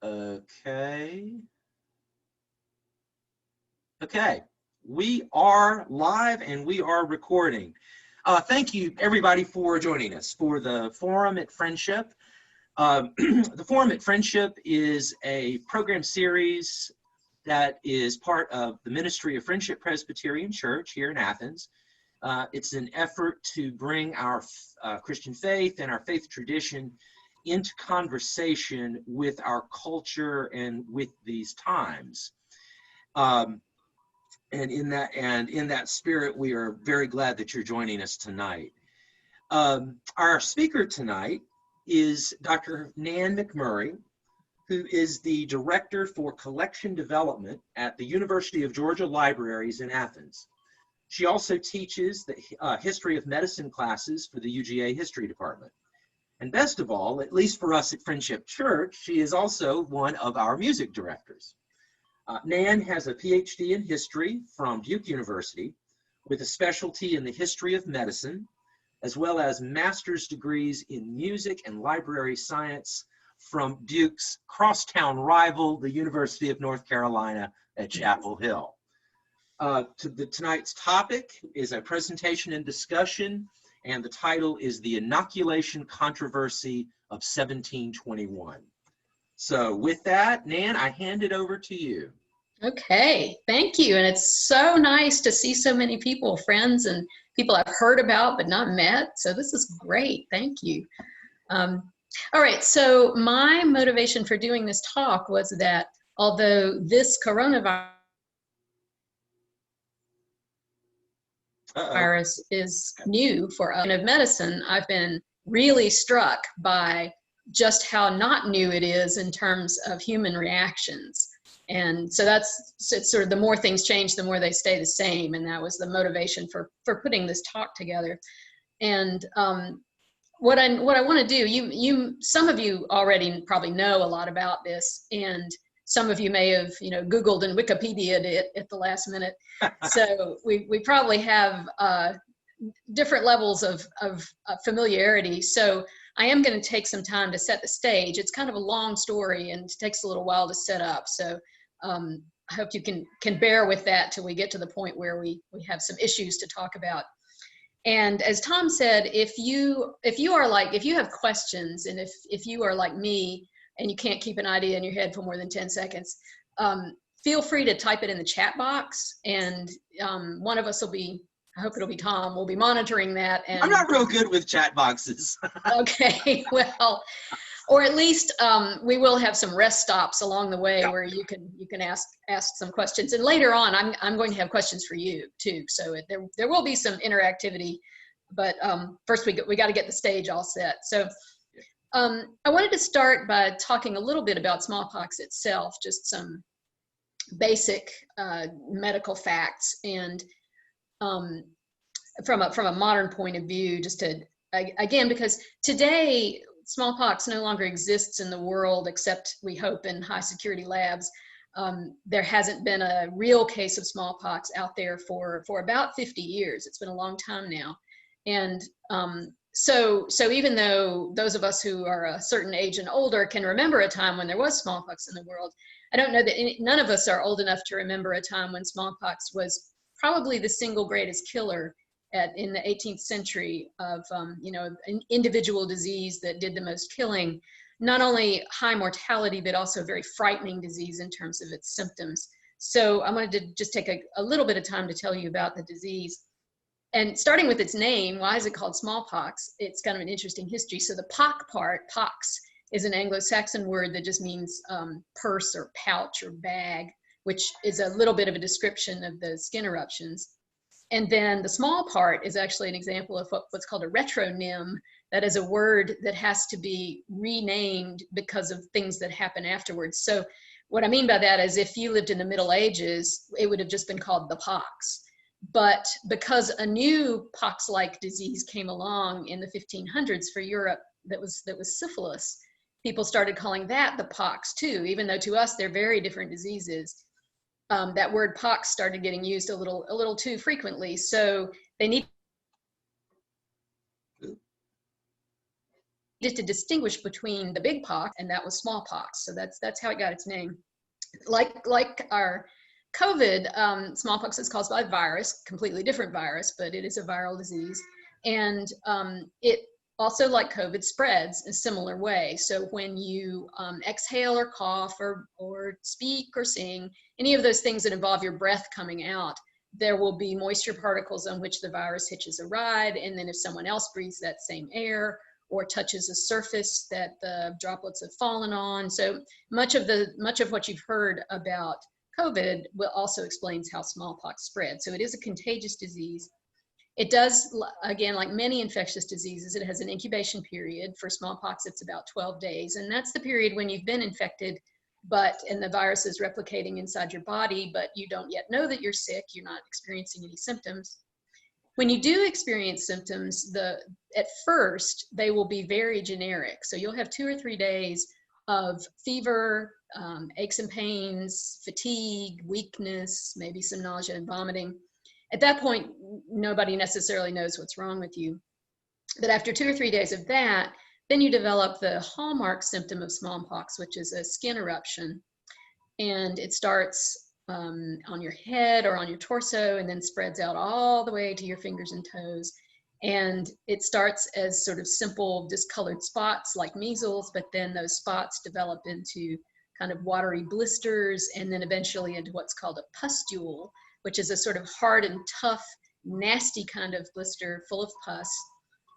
Okay. Okay. We are live and we are recording. Thank you, everybody, for joining us for the Forum at Friendship. The Forum at Friendship is a program series that is part of the Ministry of Friendship Presbyterian Church here in Athens. It's an effort to bring our Christian faith and our faith tradition into conversation with our culture and with these times. And in that spirit, we are very glad that you're joining us tonight. Our speaker tonight is Dr. Nan McMurry, who is the Director for Collection Development at the University of Georgia Libraries in Athens. She also teaches the History of Medicine classes for the UGA History Department. And best of all, at least for us at Friendship Church, she is also one of our music directors. Nan has a PhD in history from Duke University with a specialty in the history of medicine, as well as master's degrees in music and library science from Duke's crosstown rival, the University of North Carolina at Chapel Hill. Tonight's topic is a presentation and discussion, and the title is The Inoculation Controversy of 1721. So with that, Nan, I hand it over to you. Okay, thank you. And it's so nice to see so many people, friends and people I've heard about but not met. So this is great. Thank you. All right, so my motivation for doing this talk was that although this coronavirus is new for us of medicine, I've been really struck by just how not new it is in terms of human reactions. And so it's sort of the more things change, the more they stay the same. And that was the motivation for putting this talk together. And what I want to do, some of you already probably know a lot about this, and some of you may have Googled and Wikipedia'd it at the last minute. So we probably have different levels of familiarity. So I am going to take some time to set the stage. It's kind of a long story and it takes a little while to set up. So I hope you can bear with that till we get to the point where we have some issues to talk about. And as Tom said, if you have questions, and if you are like me and you can't keep an idea in your head for more than 10 seconds, feel free to type it in the chat box, and one of us will be, I hope it'll be Tom, will be monitoring that. And I'm not real good with chat boxes. Okay, well, or at least we will have some rest stops along the way where you can ask some questions. And later on, I'm going to have questions for you too. So there will be some interactivity, but first we got to get the stage all set. So I wanted to start by talking a little bit about smallpox itself, just some basic medical facts, and from a modern point of view, just to again, because today smallpox no longer exists in the world, except we hope in high security labs. There hasn't been a real case of smallpox out there for about 50 years. It's been a long time now. And so even though those of us who are a certain age and older can remember a time when there was smallpox in the world, I don't know that none of us are old enough to remember a time when smallpox was probably the single greatest killer in the 18th century of, an individual disease that did the most killing, not only high mortality, but also very frightening disease in terms of its symptoms. So I wanted to just take a little bit of time to tell you about the disease. And starting with its name, why is it called smallpox? It's kind of an interesting history. So the pock part, pox, is an Anglo-Saxon word that just means purse or pouch or bag, which is a little bit of a description of the skin eruptions. And then the small part is actually an example of what's called a retronym. That is a word that has to be renamed because of things that happen afterwards. So what I mean by that is if you lived in the Middle Ages, it would have just been called the pox. But because a new pox-like disease came along in the 1500s for Europe that was syphilis, people started calling that the pox too, even though to us they're very different diseases. That word pox started getting used a little too frequently, so they need to distinguish between the big pox, and that was smallpox. So that's how it got its name. Like our COVID, smallpox is caused by a virus, completely different virus, but it is a viral disease. And it also, like COVID, spreads in a similar way. So when you exhale or cough or speak or sing, any of those things that involve your breath coming out, there will be moisture particles on which the virus hitches a ride. And then if someone else breathes that same air or touches a surface that the droplets have fallen on. So much of what you've heard about COVID also explains how smallpox spread. So it is a contagious disease. It does, again, like many infectious diseases, it has an incubation period. For smallpox, it's about 12 days. And that's the period when you've been infected, and the virus is replicating inside your body, but you don't yet know that you're sick. You're not experiencing any symptoms. When you do experience symptoms, at first, they will be very generic. So you'll have 2 or 3 days of fever, aches and pains, fatigue, weakness, maybe some nausea and vomiting. At that point, nobody necessarily knows what's wrong with you. But after 2 or 3 days of that, then you develop the hallmark symptom of smallpox, which is a skin eruption. And it starts on your head or on your torso and then spreads out all the way to your fingers and toes. And it starts as sort of simple discolored spots like measles, but then those spots develop into kind of watery blisters and then eventually into what's called a pustule, which is a sort of hard and tough, nasty kind of blister full of pus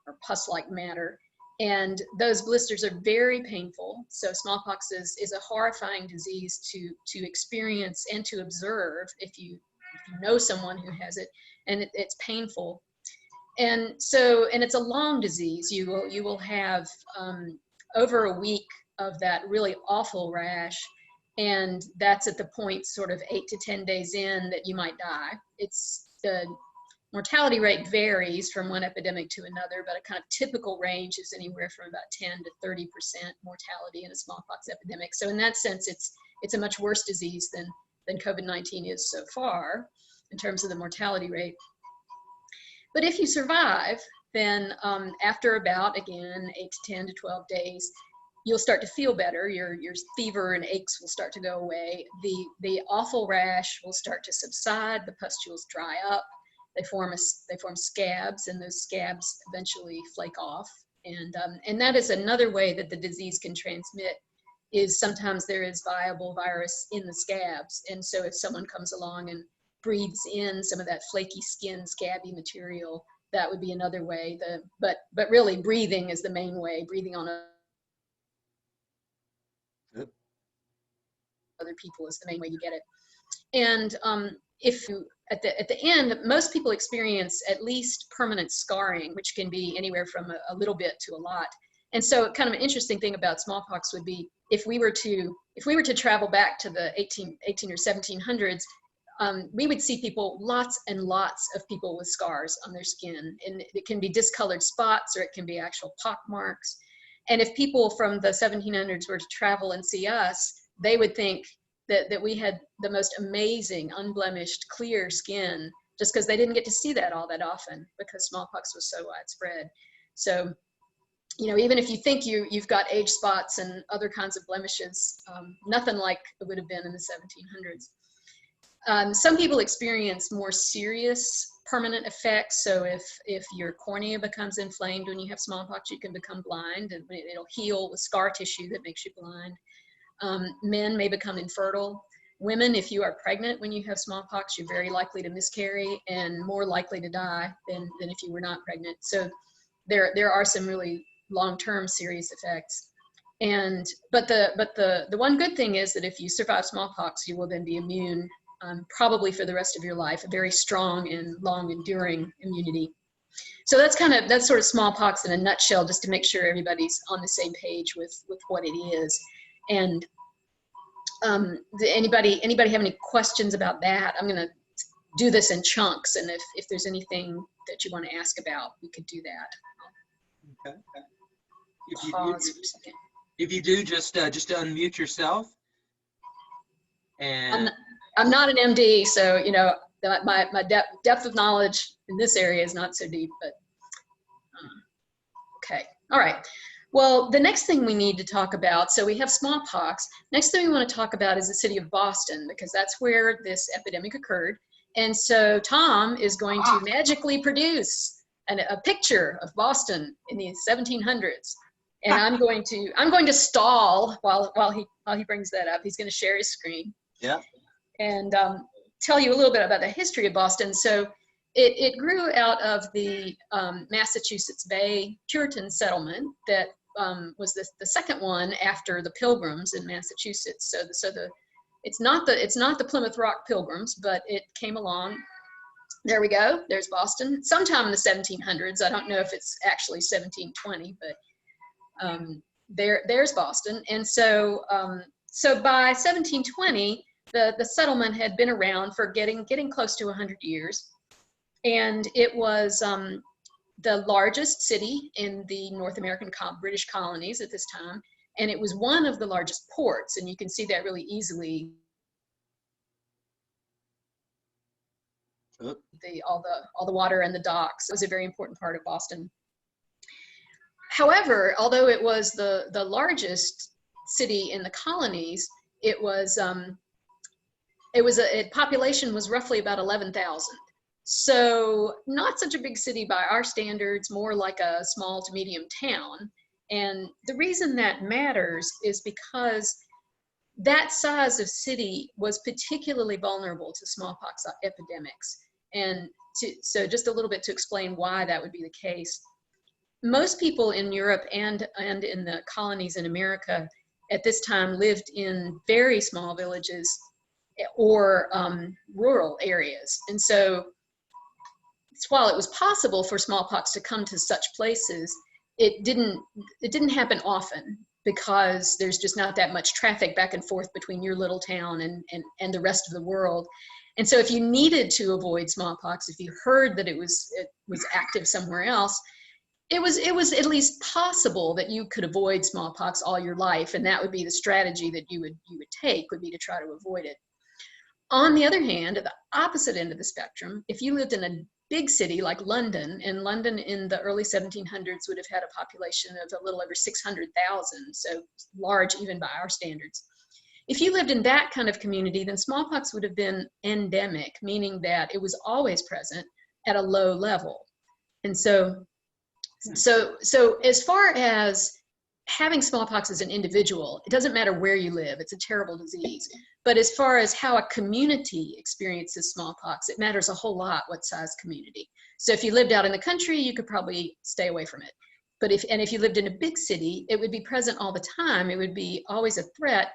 or pus-like matter. And those blisters are very painful. So smallpox is a horrifying disease to experience and to observe if you know someone who has it, and it's painful. And it's a long disease. You will have over a week of that really awful rash, and that's at the point sort of 8 to 10 days in that you might die. The mortality rate varies from one epidemic to another, but a kind of typical range is anywhere from about 10 to 30% mortality in a smallpox epidemic. So in that sense, it's a much worse disease than COVID-19 is so far in terms of the mortality rate. But if you survive, then after about, again, 8 to 10 to 12 days, you'll start to feel better. Your fever and aches will start to go away. The awful rash will start to subside. The pustules dry up. They form scabs, and those scabs eventually flake off. And that is another way that the disease can transmit, is sometimes there is viable virus in the scabs. And so if someone comes along and breathes in some of that flaky skin, scabby material, that would be another way. But really, breathing is the main way. Breathing on other people is the main way you get it. And if you, at the end, most people experience at least permanent scarring, which can be anywhere from a little bit to a lot. And so kind of an interesting thing about smallpox would be if we were to travel back to the 18 or 1700s, we would see lots and lots of people with scars on their skin. And it can be discolored spots, or it can be actual pock marks. And if people from the 1700s were to travel and see us, they would think that we had the most amazing, unblemished, clear skin, just because they didn't get to see that all that often because smallpox was so widespread. So, even if you think you've got age spots and other kinds of blemishes, nothing like it would have been in the 1700s. Some people experience more serious permanent effects. So if your cornea becomes inflamed when you have smallpox, you can become blind, and it'll heal with scar tissue that makes you blind. Men may become infertile. Women, if you are pregnant when you have smallpox, you're very likely to miscarry and more likely to die than if you were not pregnant. So there are some really long-term serious effects. But the one good thing is that if you survive smallpox, you will then be immune probably for the rest of your life, a very strong and long enduring immunity. So that's sort of smallpox in a nutshell, just to make sure everybody's on the same page with what it is. And anybody have any questions about that? I'm going to do this in chunks, and if there's anything that you want to ask about, we could do that. Okay. Pause for a second. If you do, just unmute yourself. And I'm not an MD, so my depth of knowledge in this area is not so deep. But okay, all right. Well, the next thing we need to talk about, so we have smallpox. Next thing we want to talk about is the city of Boston, because that's where this epidemic occurred. And so Tom is going to magically produce a picture of Boston in the 1700s. And I'm going to stall while he brings that up. He's going to share his screen. Yeah. And tell you a little bit about the history of Boston. So it grew out of the Massachusetts Bay Puritan settlement that was the second one after the Pilgrims in Massachusetts. So it's not the Plymouth Rock Pilgrims, but it came along. There we go. There's Boston. Sometime in the 1700s. I don't know if it's actually 1720, but there's Boston. And so by 1720, the settlement had been around for getting close to 100 years, and it was the largest city in the North American British colonies at this time, and it was one of the largest ports, and you can see that really easily. All the water and the docks was a very important part of Boston. However, although it was the largest city in the colonies, population was roughly about 11,000. So not such a big city by our standards, more like a small to medium town. And the reason that matters is because that size of city was particularly vulnerable to smallpox epidemics. And so just a little bit to explain why that would be the case. Most people in Europe and in the colonies in America at this time lived in very small villages or rural areas. And so while it was possible for smallpox to come to such places, it didn't happen often, because there's just not that much traffic back and forth between your little town and the rest of the world. And so if you needed to avoid smallpox, if you heard that it was active somewhere else, it was at least possible that you could avoid smallpox all your life, and that would be the strategy that you would take, would be to try to avoid it. On the other hand, at the opposite end of the spectrum, if you lived in a big city like London, and London in the early 1700s would have had a population of a little over 600,000, so large even by our standards. If you lived in that kind of community, then smallpox would have been endemic, meaning that it was always present at a low level. And so as far as having smallpox as an individual, it doesn't matter where you live, it's a terrible disease. But as far as how a community experiences smallpox, it matters a whole lot what size community. So if you lived out in the country, you could probably stay away from it. But if you lived in a big city, it would be present all the time. It would be always a threat,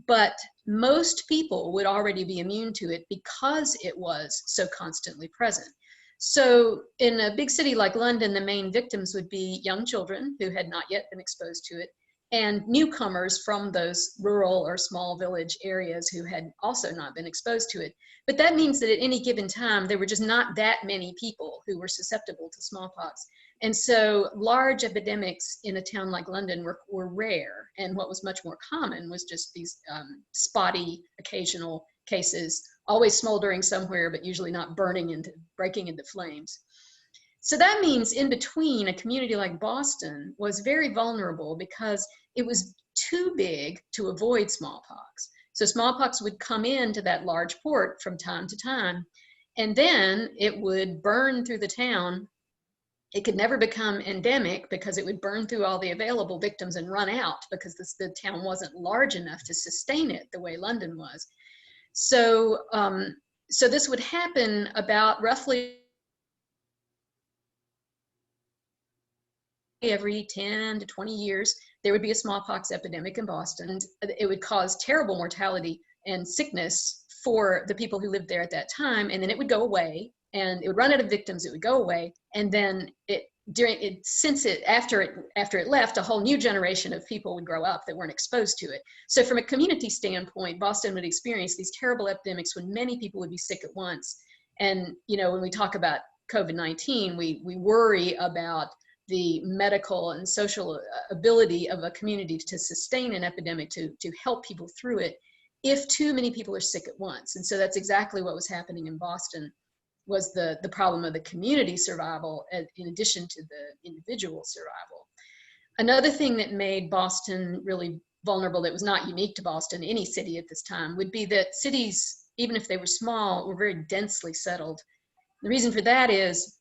but most people would already be immune to it because it was so constantly present. So in a big city like London, the main victims would be young children who had not yet been exposed to it, and newcomers from those rural or small village areas who had also not been exposed to it. But that means that at any given time, there were just not that many people who were susceptible to smallpox. And so large epidemics in a town like London were rare. And what was much more common was just these spotty, occasional cases, always smoldering somewhere, but usually not breaking into flames. So that means in between, a community like Boston was very vulnerable because it was too big to avoid smallpox. So smallpox would come into that large port from time to time, and then it would burn through the town. It could never become endemic because it would burn through all the available victims and run out because the town wasn't large enough to sustain it the way London was. So, so this would happen about roughly every 10 to 20 years. There would be a smallpox epidemic in Boston. It would cause terrible mortality and sickness for the people who lived there at that time, and then it would go away, and it would run out of victims. It would go away, and then after it left, a whole new generation of people would grow up that weren't exposed to it. So from a community standpoint, Boston would experience these terrible epidemics when many people would be sick at once. And when we talk about COVID-19, we worry about the medical and social ability of a community to sustain an epidemic, to help people through it, if too many people are sick at once. And so that's exactly what was happening in Boston, was the problem of the community survival in addition to the individual survival. Another thing that made Boston really vulnerable, that was not unique to Boston, any city at this time, would be that cities, even if they were small, were very densely settled. The reason for that is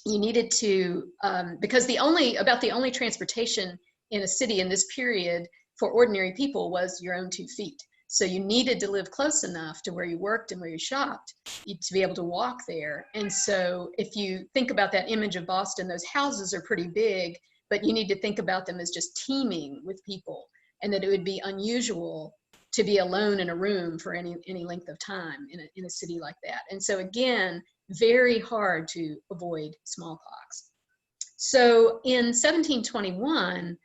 you needed to, because the only transportation in a city in this period for ordinary people was your own 2 feet. So you needed to live close enough to where you worked and where you shopped to be able to walk there. And so if you think about that image of Boston, those houses are pretty big, but you need to think about them as just teeming with people, and that it would be unusual to be alone in a room for any length of time in a city like that. And so again, very hard to avoid smallpox. So in 1721,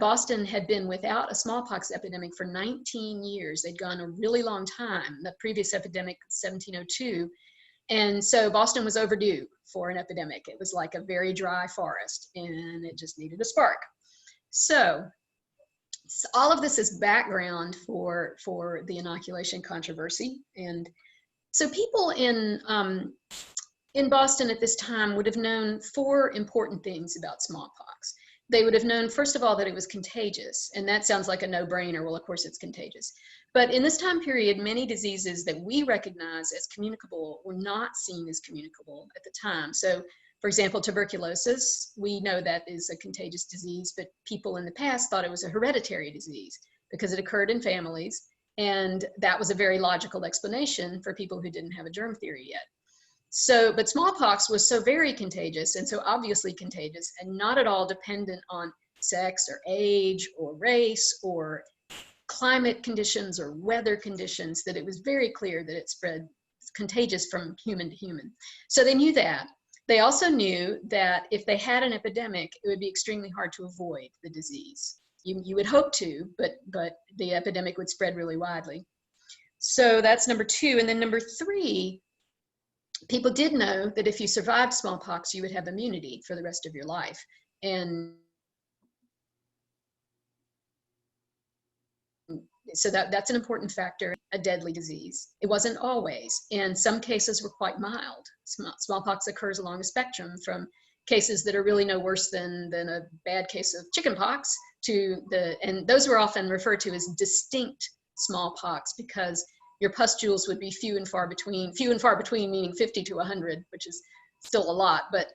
Boston had been without a smallpox epidemic for 19 years. They'd gone a really long time. The previous epidemic, 1702. And so Boston was overdue for an epidemic. It was like a very dry forest, and it just needed a spark. So all of this is background for the inoculation controversy. And so people in Boston at this time would have known 4 important things about smallpox. They would have known, first of all, that it was contagious, and that sounds like a no-brainer. Well, of course it's contagious. But in this time period, many diseases that we recognize as communicable were not seen as communicable at the time. So, for example, tuberculosis, we know that is a contagious disease, but people in the past thought it was a hereditary disease because it occurred in families, and that was a very logical explanation for people who didn't have a germ theory yet. So, but smallpox was so very contagious and so obviously contagious and not at all dependent on sex or age or race or climate conditions or weather conditions, that it was very clear that it spread contagious from human to human. So they knew that. They also knew that if they had an epidemic, it would be extremely hard to avoid the disease. You would hope to, but the epidemic would spread really widely. So that's number 2. And then number 3, people did know that if you survived smallpox, you would have immunity for the rest of your life. And so that's an important factor, a deadly disease. It wasn't always, and some cases were quite mild. Smallpox occurs along a spectrum from cases that are really no worse than a bad case of chickenpox and those were often referred to as distinct smallpox because your pustules would be few and far between meaning 50 to 100, which is still a lot, but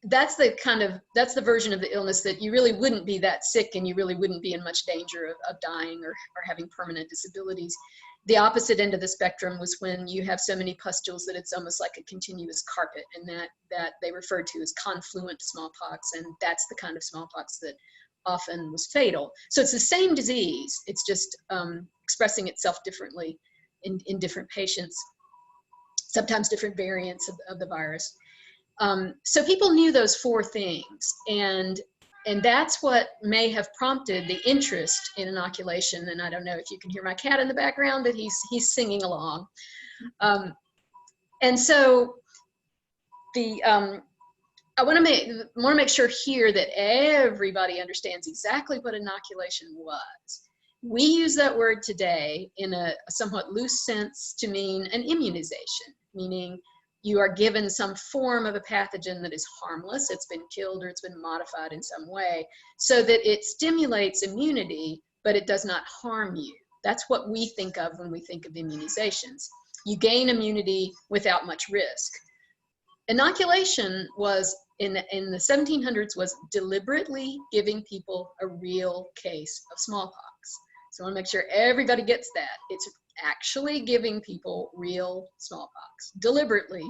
that's the version of the illness that you really wouldn't be that sick and you really wouldn't be in much danger of dying or having permanent disabilities. The opposite end of the spectrum was when you have so many pustules that it's almost like a continuous carpet, and that they referred to as confluent smallpox, and that's the kind of smallpox that often was fatal. So it's the same disease, it's just expressing itself differently in different patients, sometimes different variants of the virus. So people knew those 4 things, and that's what may have prompted the interest in inoculation. And I don't know if you can hear my cat in the background, but he's singing along. And so I want to make sure here that everybody understands exactly what inoculation was. We use that word today in a somewhat loose sense to mean an immunization, meaning you are given some form of a pathogen that is harmless, it's been killed or it's been modified in some way, so that it stimulates immunity, but it does not harm you. That's what we think of when we think of immunizations. You gain immunity without much risk. Inoculation was, in the 1700s, was deliberately giving people a real case of smallpox. So I want to make sure everybody gets that. It's actually giving people real smallpox, deliberately,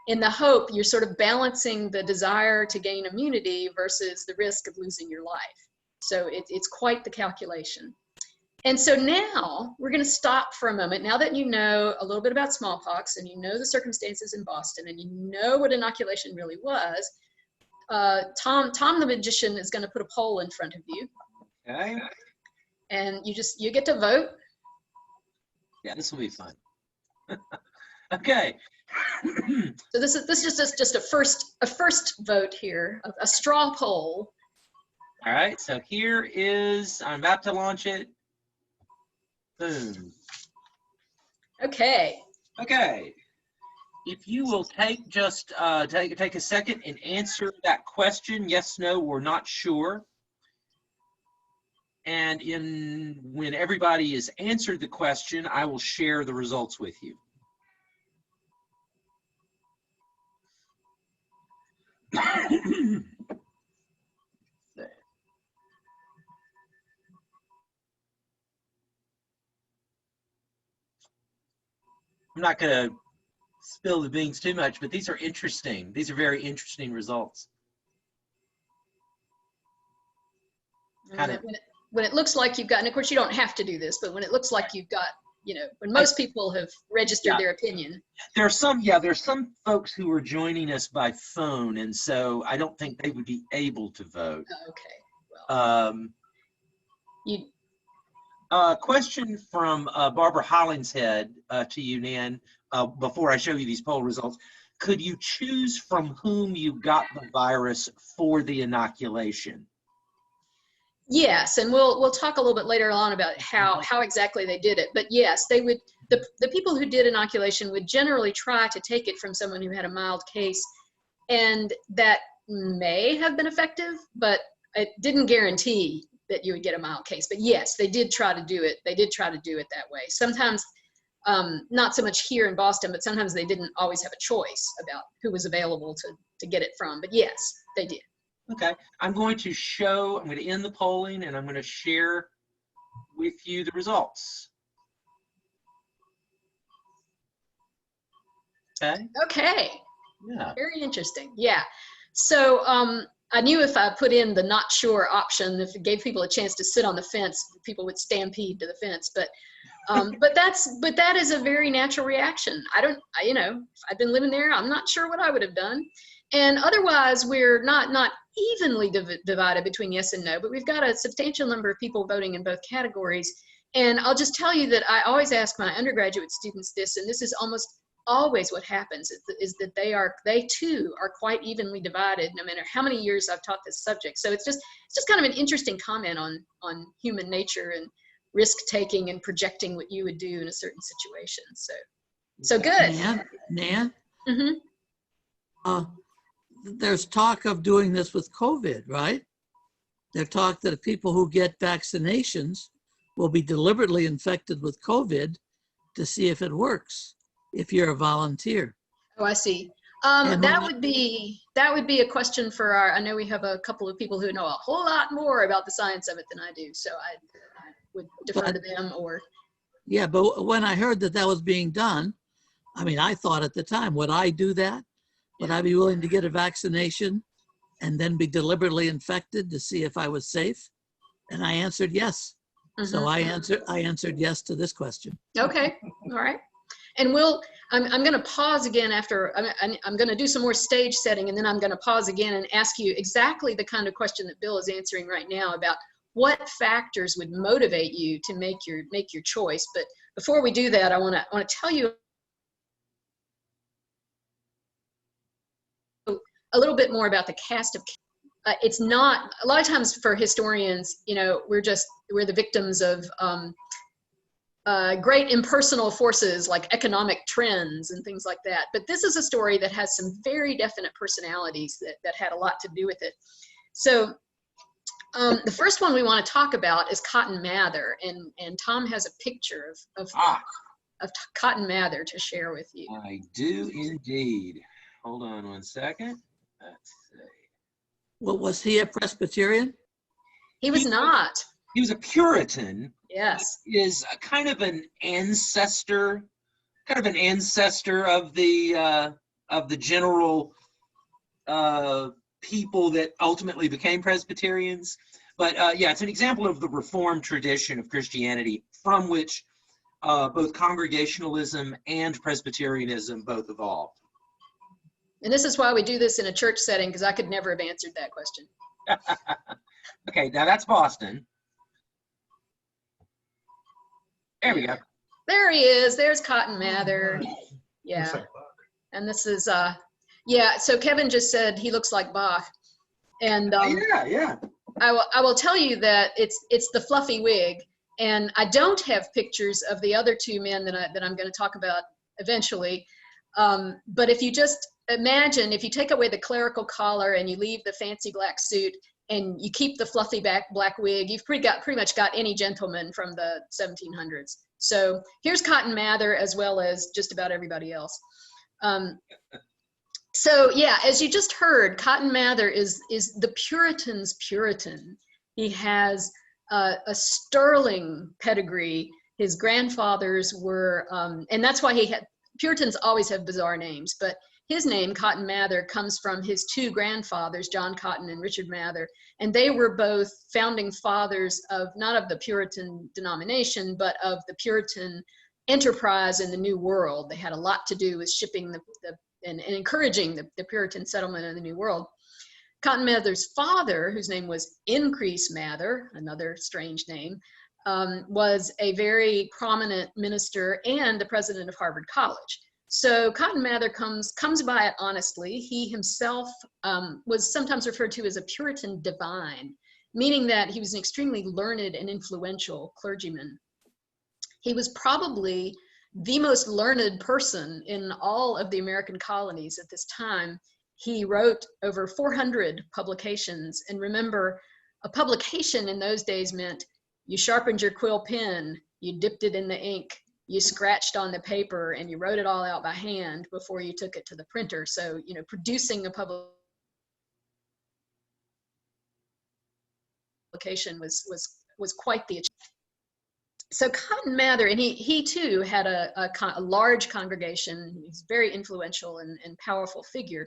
in the hope you're sort of balancing the desire to gain immunity versus the risk of losing your life. So it's quite the calculation. And so now we're going to stop for a moment. Now that you know a little bit about smallpox and you know the circumstances in Boston and you know what inoculation really was, Tom the magician is going to put a poll in front of you. Okay. And you get to vote. Yeah, this will be fun. Okay. So this is just a first vote here, a straw poll. All right, so here is, I'm about to launch it. Boom. Okay. Okay. if you will take just take a second and answer that question, yes, no, or not sure. And when everybody has answered the question, I will share the results with you. I'm not going to spill the beans too much, but these are interesting. These are very interesting results. When it looks like you've got, and of course you don't have to do this, but when it looks like you've got, when most people have registered their opinion. There's some folks who are joining us by phone, and so I don't think they would be able to vote. Okay. Well, question from Barbara Hollingshead to you, Nan, before I show you these poll results. Could you choose from whom you got the virus for the inoculation? Yes, and we'll talk a little bit later on about how exactly they did it. But yes, they would. The people who did inoculation would generally try to take it from someone who had a mild case, and that may have been effective, but it didn't guarantee that you would get a mild case. But yes, they did try to do it. They did try to do it that way. Sometimes, not so much here in Boston, but sometimes they didn't always have a choice about who was available to get it from. But yes, they did. Okay, I'm going to end the polling, and I'm going to share with you the results. Okay. Okay. Yeah. Very interesting. Yeah. So I knew if I put in the not sure option, if it gave people a chance to sit on the fence, people would stampede to the fence. But that is a very natural reaction. If I'd been living there, I'm not sure what I would have done. And otherwise, we're not evenly divided between yes and no, but we've got a substantial number of people voting in both categories. And I'll just tell you that I always ask my undergraduate students this, and this is almost always what happens, is that they too are quite evenly divided, no matter how many years I've taught this subject. So it's just kind of an interesting comment on human nature and risk taking and projecting what you would do in a certain situation. So good. Nan? Mm-hmm. There's talk of doing this with COVID, right? There's talk that people who get vaccinations will be deliberately infected with COVID to see if it works, if you're a volunteer. Oh, I see. That would be a question for I know we have a couple of people who know a whole lot more about the science of it than I do, so I would defer to them. Or yeah, but when I heard that was being done, I mean, I thought at the time, would I do that? Would I be willing to get a vaccination and then be deliberately infected to see if I was safe? And I answered yes. Mm-hmm. So I answered yes to this question. Okay, all right. And I'm going to pause again after, I'm going to do some more stage setting, and then I'm going to pause again and ask you exactly the kind of question that Bill is answering right now about what factors would motivate you to make your choice. But before we do that, I want to tell you a little bit more about the cast of. It's not, a lot of times for historians, we're the victims of great impersonal forces like economic trends and things like that. But this is a story that has some very definite personalities that had a lot to do with it. So the first one we want to talk about is Cotton Mather, and Tom has a picture of Cotton Mather to share with you. I do indeed. Hold on one second. Let's see. Well, was he a Presbyterian? He was not. He was a Puritan. Yes. He is kind of an ancestor of the general people that ultimately became Presbyterians. But yeah, it's an example of the Reformed tradition of Christianity from which both Congregationalism and Presbyterianism both evolved. And this is why we do this in a church setting, because I could never have answered that question. Okay, now that's Boston. There we go. There he is. There's Cotton Mather. Yeah. And this is, yeah, so Kevin just said he looks like Bach. And yeah. I will tell you that it's the fluffy wig. And I don't have pictures of the other two men that I'm going to talk about eventually. But if you just imagine, if you take away the clerical collar and you leave the fancy black suit and you keep the fluffy black wig, you've pretty much got any gentleman from the 1700s. So here's Cotton Mather as well as just about everybody else. So yeah, as you just heard, Cotton Mather is the Puritan's Puritan. He has a sterling pedigree. His grandfathers were, and that's why Puritans always have bizarre names, but his name, Cotton Mather, comes from his two grandfathers, John Cotton and Richard Mather, and they were both founding fathers of, not of the Puritan denomination, but of the Puritan enterprise in the New World. They had a lot to do with shipping and encouraging the Puritan settlement in the New World. Cotton Mather's father, whose name was Increase Mather, another strange name, was a very prominent minister and the president of Harvard College. So Cotton Mather comes by it honestly. He himself was sometimes referred to as a Puritan divine, meaning that he was an extremely learned and influential clergyman. He was probably the most learned person in all of the American colonies at this time. He wrote over 400 publications. And remember, a publication in those days meant you sharpened your quill pen, you dipped it in the ink, you scratched on the paper, and you wrote it all out by hand before you took it to the printer. So, you know, producing a publication was quite the achievement. So Cotton Mather, and he too had a large congregation. He's a very influential and powerful figure.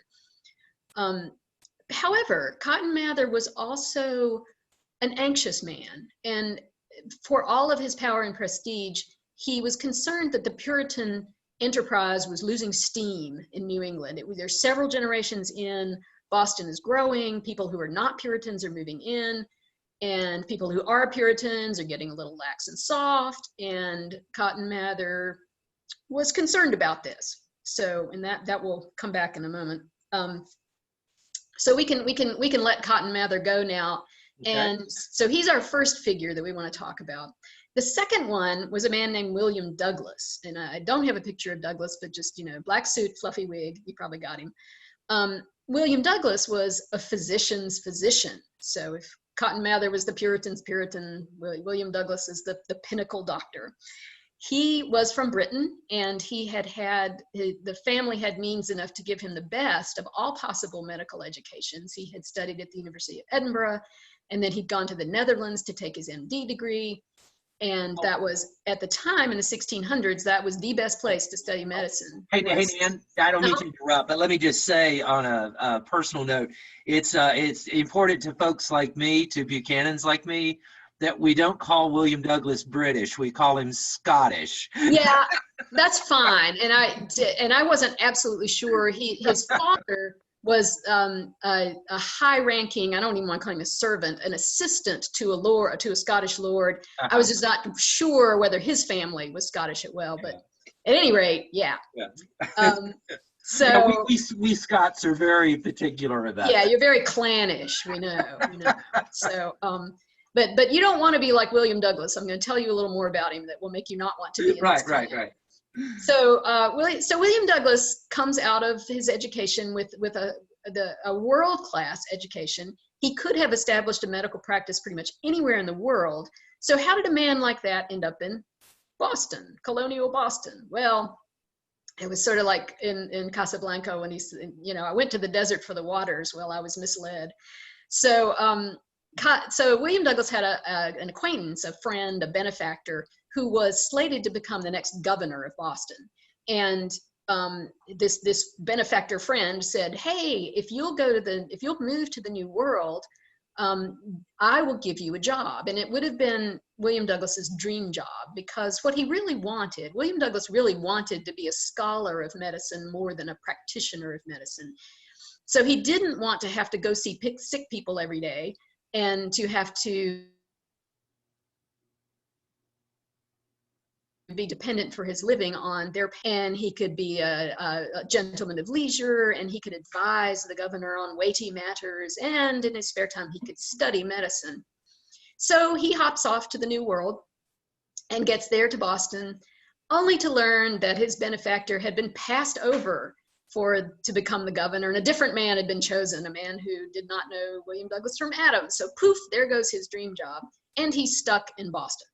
However, Cotton Mather was also an anxious man, and for all of his power and prestige, he was concerned that the Puritan enterprise was losing steam in New England. There's several generations in, Boston is growing, people who are not Puritans are moving in, and people who are Puritans are getting a little lax and soft, and Cotton Mather was concerned about this. So, and that will come back in a moment. So we can let Cotton Mather go now. Okay. And so he's our first figure that we want to talk about. The second one was a man named William Douglas. And I don't have a picture of Douglas, but just, you know, black suit, fluffy wig, you probably got him. William Douglas was a physician's physician. So if Cotton Mather was the Puritan's Puritan, William Douglas is the pinnacle doctor. He was from Britain, and the family had means enough to give him the best of all possible medical educations. He had studied at the University of Edinburgh, and then he'd gone to the Netherlands to take his MD degree. And that was, at the time in the 1600s, that was the best place to study medicine. Hey, Nan, I don't mean to interrupt, but let me just say on a personal note, it's important to folks like me, to Buchanans like me, that we don't call William Douglas British. We call him Scottish. Yeah, that's fine. And I wasn't absolutely sure. His father was a high-ranking, I don't even want to call him a servant, an assistant to a Scottish lord. I was just not sure whether his family was Scottish as well, but at any rate, yeah. So yeah, we Scots are very particular about yeah, that. You're very clannish, we know. So, but you don't want to be like William Douglas. I'm going to tell you a little more about him that will make you not want to be in this clan. Right. So, William Douglas comes out of his education with a world-class education. He could have established a medical practice pretty much anywhere in the world. So how did a man like that end up in Boston, colonial Boston? Well, it was sort of like in Casablanca when he's, you know, I went to the desert for the waters. Well, I was misled. So William Douglas had an acquaintance, a friend, a benefactor, who was slated to become the next governor of Boston. And this benefactor friend said, hey, if you'll move to the New World, I will give you a job. And it would have been William Douglas's dream job, because what he really wanted, William Douglas really wanted to be a scholar of medicine more than a practitioner of medicine. So he didn't want to have to go see sick people every day and to have to be dependent for his living on their pay. And he could be a gentleman of leisure, and he could advise the governor on weighty matters, and in his spare time he could study medicine. So he hops off to the New World and gets there to Boston. only to learn that his benefactor had been passed over to become the governor, and a different man had been chosen, a man who did not know William Douglas from Adam. So poof, there goes his dream job, and he's stuck in Boston.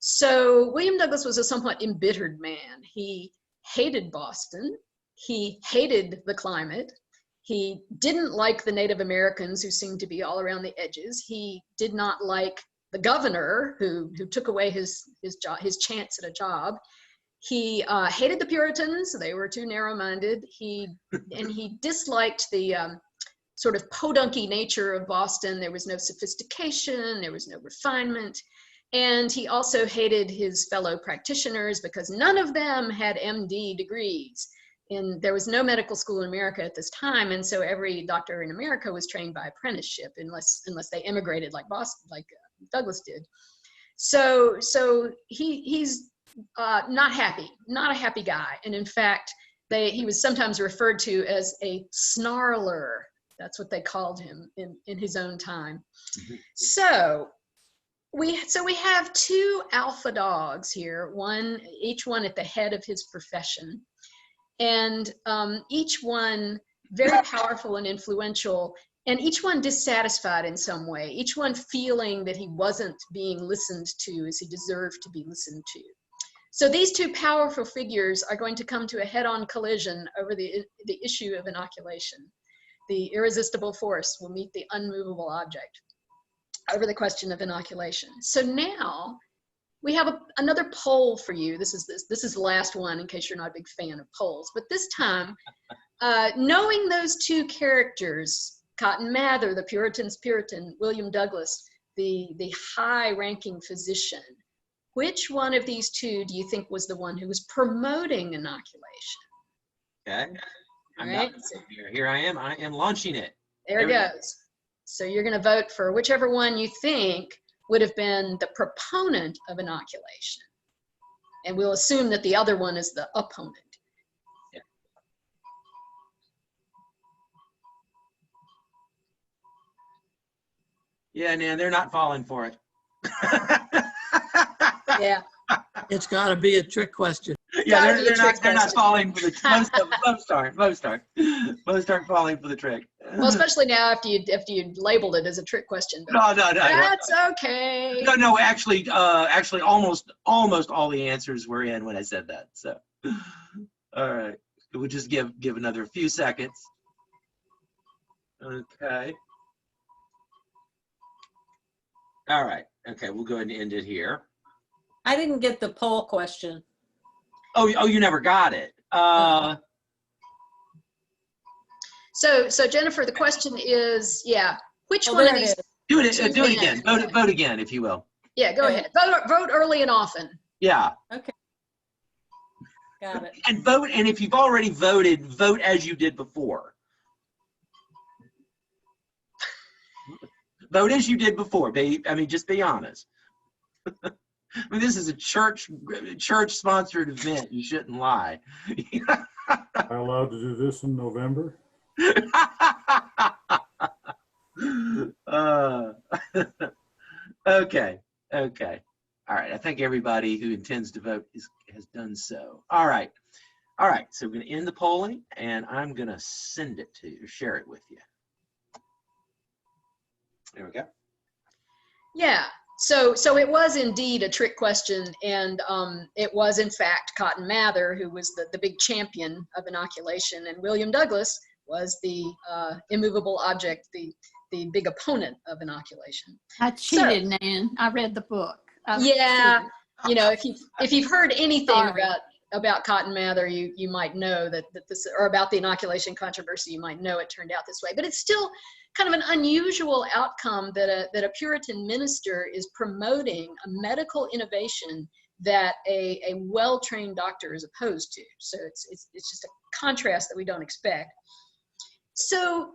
So William Douglas was a somewhat embittered man. He hated Boston. He hated the climate. He didn't like the Native Americans who seemed to be all around the edges. He did not like the governor who took away his chance at a job. He hated the Puritans. They were too narrow-minded. He disliked the sort of podunky nature of Boston. There was no sophistication. There was no refinement. And he also hated his fellow practitioners because none of them had MD degrees. And there was no medical school in America at this time, and so every doctor in America was trained by apprenticeship, unless they immigrated like Douglas did. So he's not a happy guy, and in fact, he was sometimes referred to as a snarler. That's what they called him in his own time. Mm-hmm. So we have two alpha dogs here, each one at the head of his profession. And each one very powerful and influential, and each one dissatisfied in some way, each one feeling that he wasn't being listened to as he deserved to be listened to. So these two powerful figures are going to come to a head-on collision over the issue of inoculation. The irresistible force will meet the unmovable object over the question of inoculation. So now, we have another poll for you. This is the last one in case you're not a big fan of polls. But this time, knowing those two characters, Cotton Mather, the Puritan's Puritan, William Douglas, the high-ranking physician, which one of these two do you think was the one who was promoting inoculation? Okay. Right? Here I am. I am launching it. There it goes. So you're going to vote for whichever one you think would have been the proponent of inoculation. And we'll assume that the other one is the opponent. Yeah. Yeah, Nan, they're not falling for it. Yeah. It's got to be a trick question. Yeah, they're not falling for the trick. Most aren't falling for the trick. Well, especially now after you labeled it as a trick question. No. That's okay. No. Actually, almost all the answers were in when I said that. So, all right, we'll just give another few seconds. Okay. All right. Okay, we'll go ahead and end it here. I didn't get the poll question. Oh, you never got it. So Jennifer, the question is, which one of these? Do it again. Vote again, if you will. Yeah, go ahead. Vote early and often. Yeah. Okay. Got it. And vote, and if you've already voted, vote as you did before. Vote as you did before. I mean, just be honest. I mean, this is a church-sponsored event. You shouldn't lie. Am I allowed to do this in November? Okay. All right. I think everybody who intends to vote has done so. All right. So we're going to end the polling, and I'm going to share it with you. There we go. Yeah. So it was indeed a trick question, and it was in fact Cotton Mather who was the big champion of inoculation, and William Douglas was the immovable object, the big opponent of inoculation. I cheated, Nan. I read the book. Yeah, you know, if you've heard anything about Cotton Mather, you might know that this, or about the inoculation controversy, you might know it turned out this way. But it's still kind of an unusual outcome that a Puritan minister is promoting a medical innovation that a well-trained doctor is opposed to. So it's just a contrast that we don't expect. So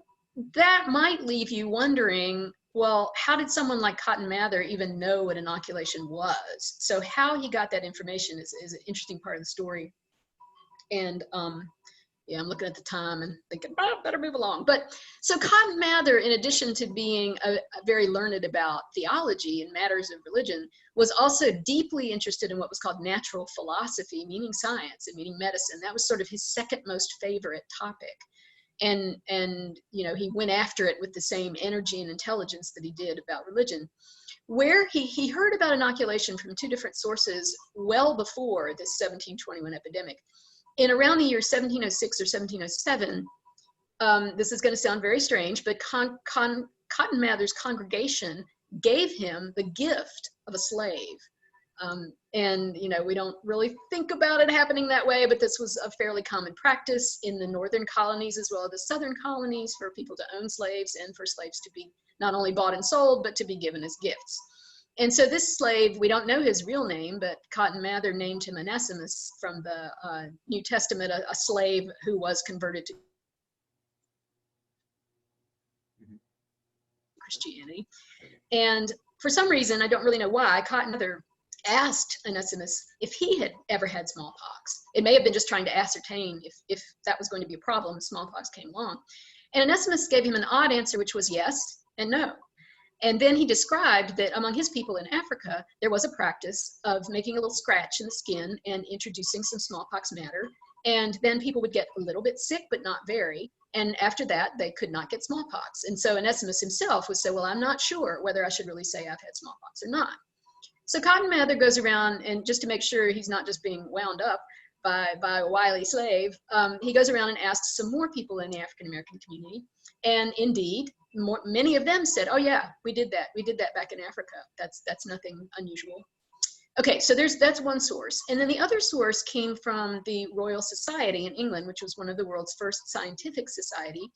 that might leave you wondering, well, how did someone like Cotton Mather even know what inoculation was? So how he got that information is an interesting part of the story. And Yeah, I'm looking at the time and thinking, oh, better move along. But so Cotton Mather, in addition to being a very learned about theology and matters of religion, was also deeply interested in what was called natural philosophy, meaning science and meaning medicine. That was sort of his second most favorite topic. And he went after it with the same energy and intelligence that he did about religion. Where he heard about inoculation from two different sources well before this 1721 epidemic. In around the year 1706 or 1707, this is going to sound very strange, but Cotton Mather's congregation gave him the gift of a slave. And we don't really think about it happening that way, but this was a fairly common practice in the northern colonies as well as the southern colonies for people to own slaves and for slaves to be not only bought and sold, but to be given as gifts. And so this slave, we don't know his real name, but Cotton Mather named him Onesimus from the New Testament, a slave who was converted to Christianity. And for some reason, I don't really know why, Cotton Mather asked Onesimus if he had ever had smallpox. It may have been just trying to ascertain if that was going to be a problem if smallpox came along. And Onesimus gave him an odd answer, which was yes and no. And then he described that among his people in Africa, there was a practice of making a little scratch in the skin and introducing some smallpox matter. And then people would get a little bit sick, but not very. And after that, they could not get smallpox. And so Onesimus himself would say, well, I'm not sure whether I should really say I've had smallpox or not. So Cotton Mather goes around, and just to make sure he's not just being wound up by a wily slave, he goes around and asks some more people in the African-American community. And indeed, many of them said, oh yeah, we did that. We did that back in Africa. That's nothing unusual. Okay, so that's one source. And then the other source came from the Royal Society in England, which was one of the world's first scientific society.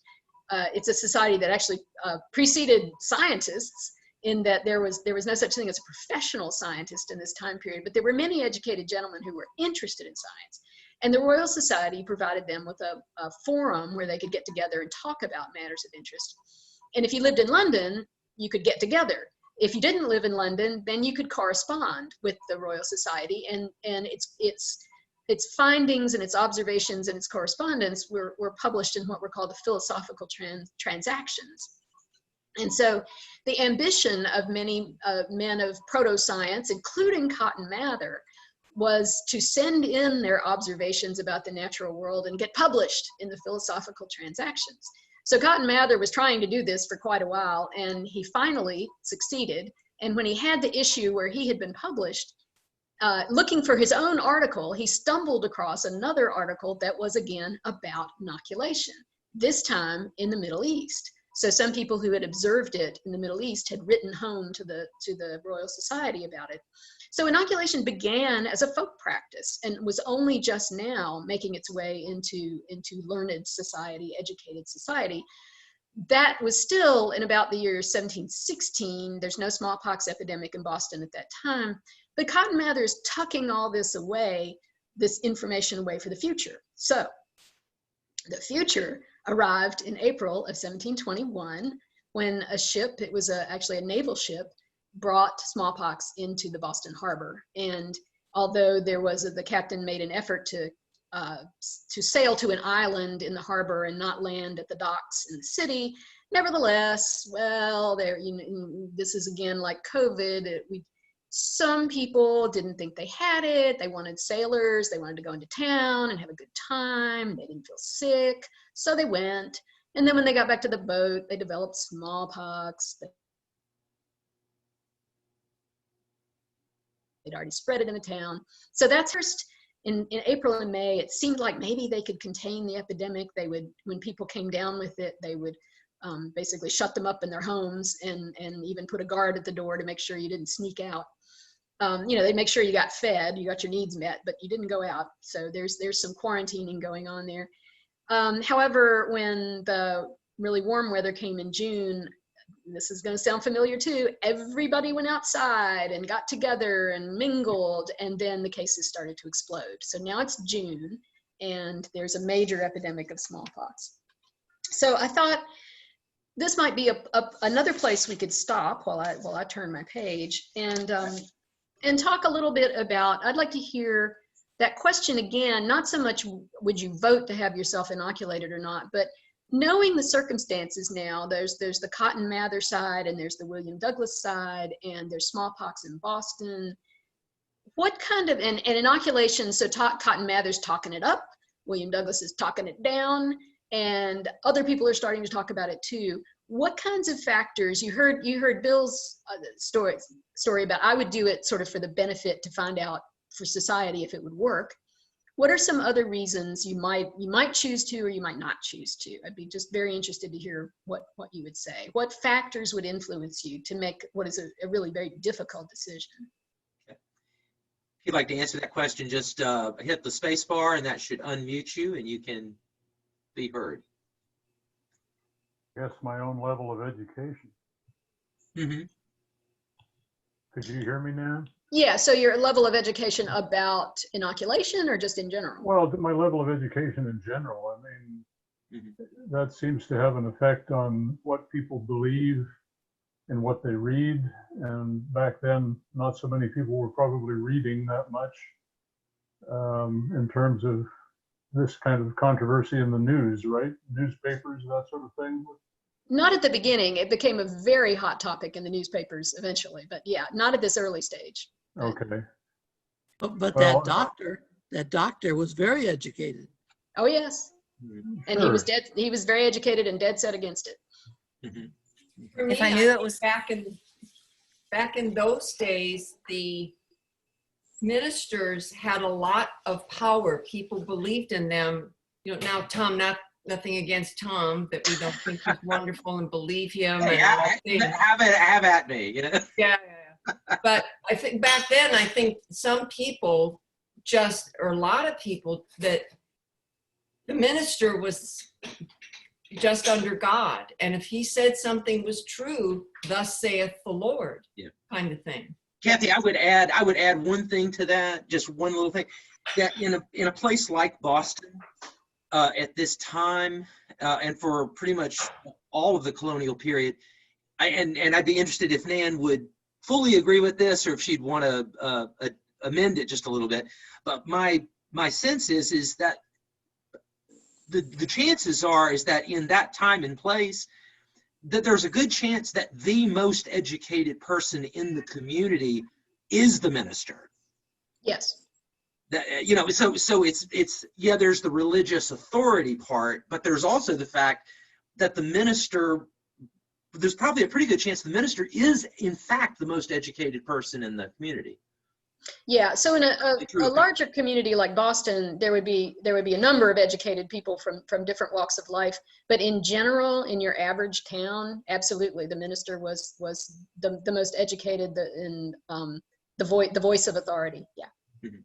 It's a society that actually preceded scientists, in that there was no such thing as a professional scientist in this time period, but there were many educated gentlemen who were interested in science. And the Royal Society provided them with a forum where they could get together and talk about matters of interest. And if you lived in London, you could get together. If you didn't live in London, then you could correspond with the Royal Society, and its findings and its observations and its correspondence were published in what were called the philosophical transactions. And so the ambition of many men of proto-science, including Cotton Mather, was to send in their observations about the natural world and get published in the philosophical transactions. So Cotton Mather was trying to do this for quite a while, and he finally succeeded. And when he had the issue where he had been published, looking for his own article, he stumbled across another article that was again about inoculation, this time in the Middle East. So some people who had observed it in the Middle East had written home to the Royal Society about it. So inoculation began as a folk practice and was only just now making its way into learned society, educated society. That was still in about the year 1716. There's no smallpox epidemic in Boston at that time. But Cotton Mather is tucking all this away, this information away for the future. So the future arrived in April of 1721 when a ship, it was actually a naval ship, brought smallpox into the Boston harbor. And although the captain made an effort to sail to an island in the harbor and not land at the docks in the city, nevertheless, well, this is again like COVID. Some people didn't think they had it. They wanted sailors. They wanted to go into town and have a good time. They didn't feel sick, so they went. And then when they got back to the boat, they developed smallpox. They'd already spread it in the town. So that's first in April and May. It seemed like maybe they could contain the epidemic. They would, when people came down with it, they would basically shut them up in their homes and even put a guard at the door to make sure you didn't sneak out. They'd make sure you got fed, you got your needs met, but you didn't go out. So there's some quarantining going on there. However, when the really warm weather came in June, this is going to sound familiar too, everybody went outside and got together and mingled, and then the cases started to explode. So now it's June, and there's a major epidemic of smallpox. So I thought this might be another place we could stop while I turn my page and talk a little bit about, I'd like to hear that question again, not so much would you vote to have yourself inoculated or not, but knowing the circumstances now, there's the Cotton Mather side, and there's the William Douglas side, and there's smallpox in Boston. What kind of, and inoculation, so Cotton Mather's talking it up, William Douglas is talking it down, and other people are starting to talk about it too. What kinds of factors, you heard Bill's story about, I would do it sort of for the benefit to find out for society if it would work. What are some other reasons you might choose to, or you might not choose to? I'd be just very interested to hear what you would say. What factors would influence you to make what is a really very difficult decision? Okay. If you'd like to answer that question, just hit the space bar, and that should unmute you, and you can be heard. Guess my own level of education. Mm-hmm. Could you hear me now? Yeah, so your level of education about inoculation or just in general? Well, my level of education in general. I mean, that seems to have an effect on what people believe and what they read. And back then, not so many people were probably reading that much in terms of this kind of controversy in the news, right? Newspapers, that sort of thing. Not at the beginning. It became a very hot topic in the newspapers eventually, but yeah, not at this early stage. Okay. But Well, that doctor was very educated. Oh yes, and sure. he was very educated and dead set against it. Mm-hmm. For me, If I knew it think was- back in those days, the ministers had a lot of power. People believed in them. You know, now Tom, nothing against Tom, that we don't think he's wonderful and believe him. Hey, And all things. have at me, you know? Yeah. But I think back then, I think some people or a lot of people, that the minister was just under God. And if he said something was true, thus saith the Lord, kind of thing. Kathy, I would add one thing to that, just one little thing, that in a place like Boston, at this time, and for pretty much all of the colonial period, and I'd be interested if Nan would fully agree with this, or if she'd want to amend it just a little bit. But my sense is that the chances are is that in that time and place, that there's a good chance that the most educated person in the community is the minister. Yes. That, so it's yeah, there's the religious authority part, but there's also the fact that the minister, there's probably a pretty good chance the minister is in fact the most educated person in the community. Yeah, so in a larger community like Boston, there would be a number of educated people from different walks of life. But in general, in your average town, absolutely, the minister was the most educated, the voice of authority. Yeah.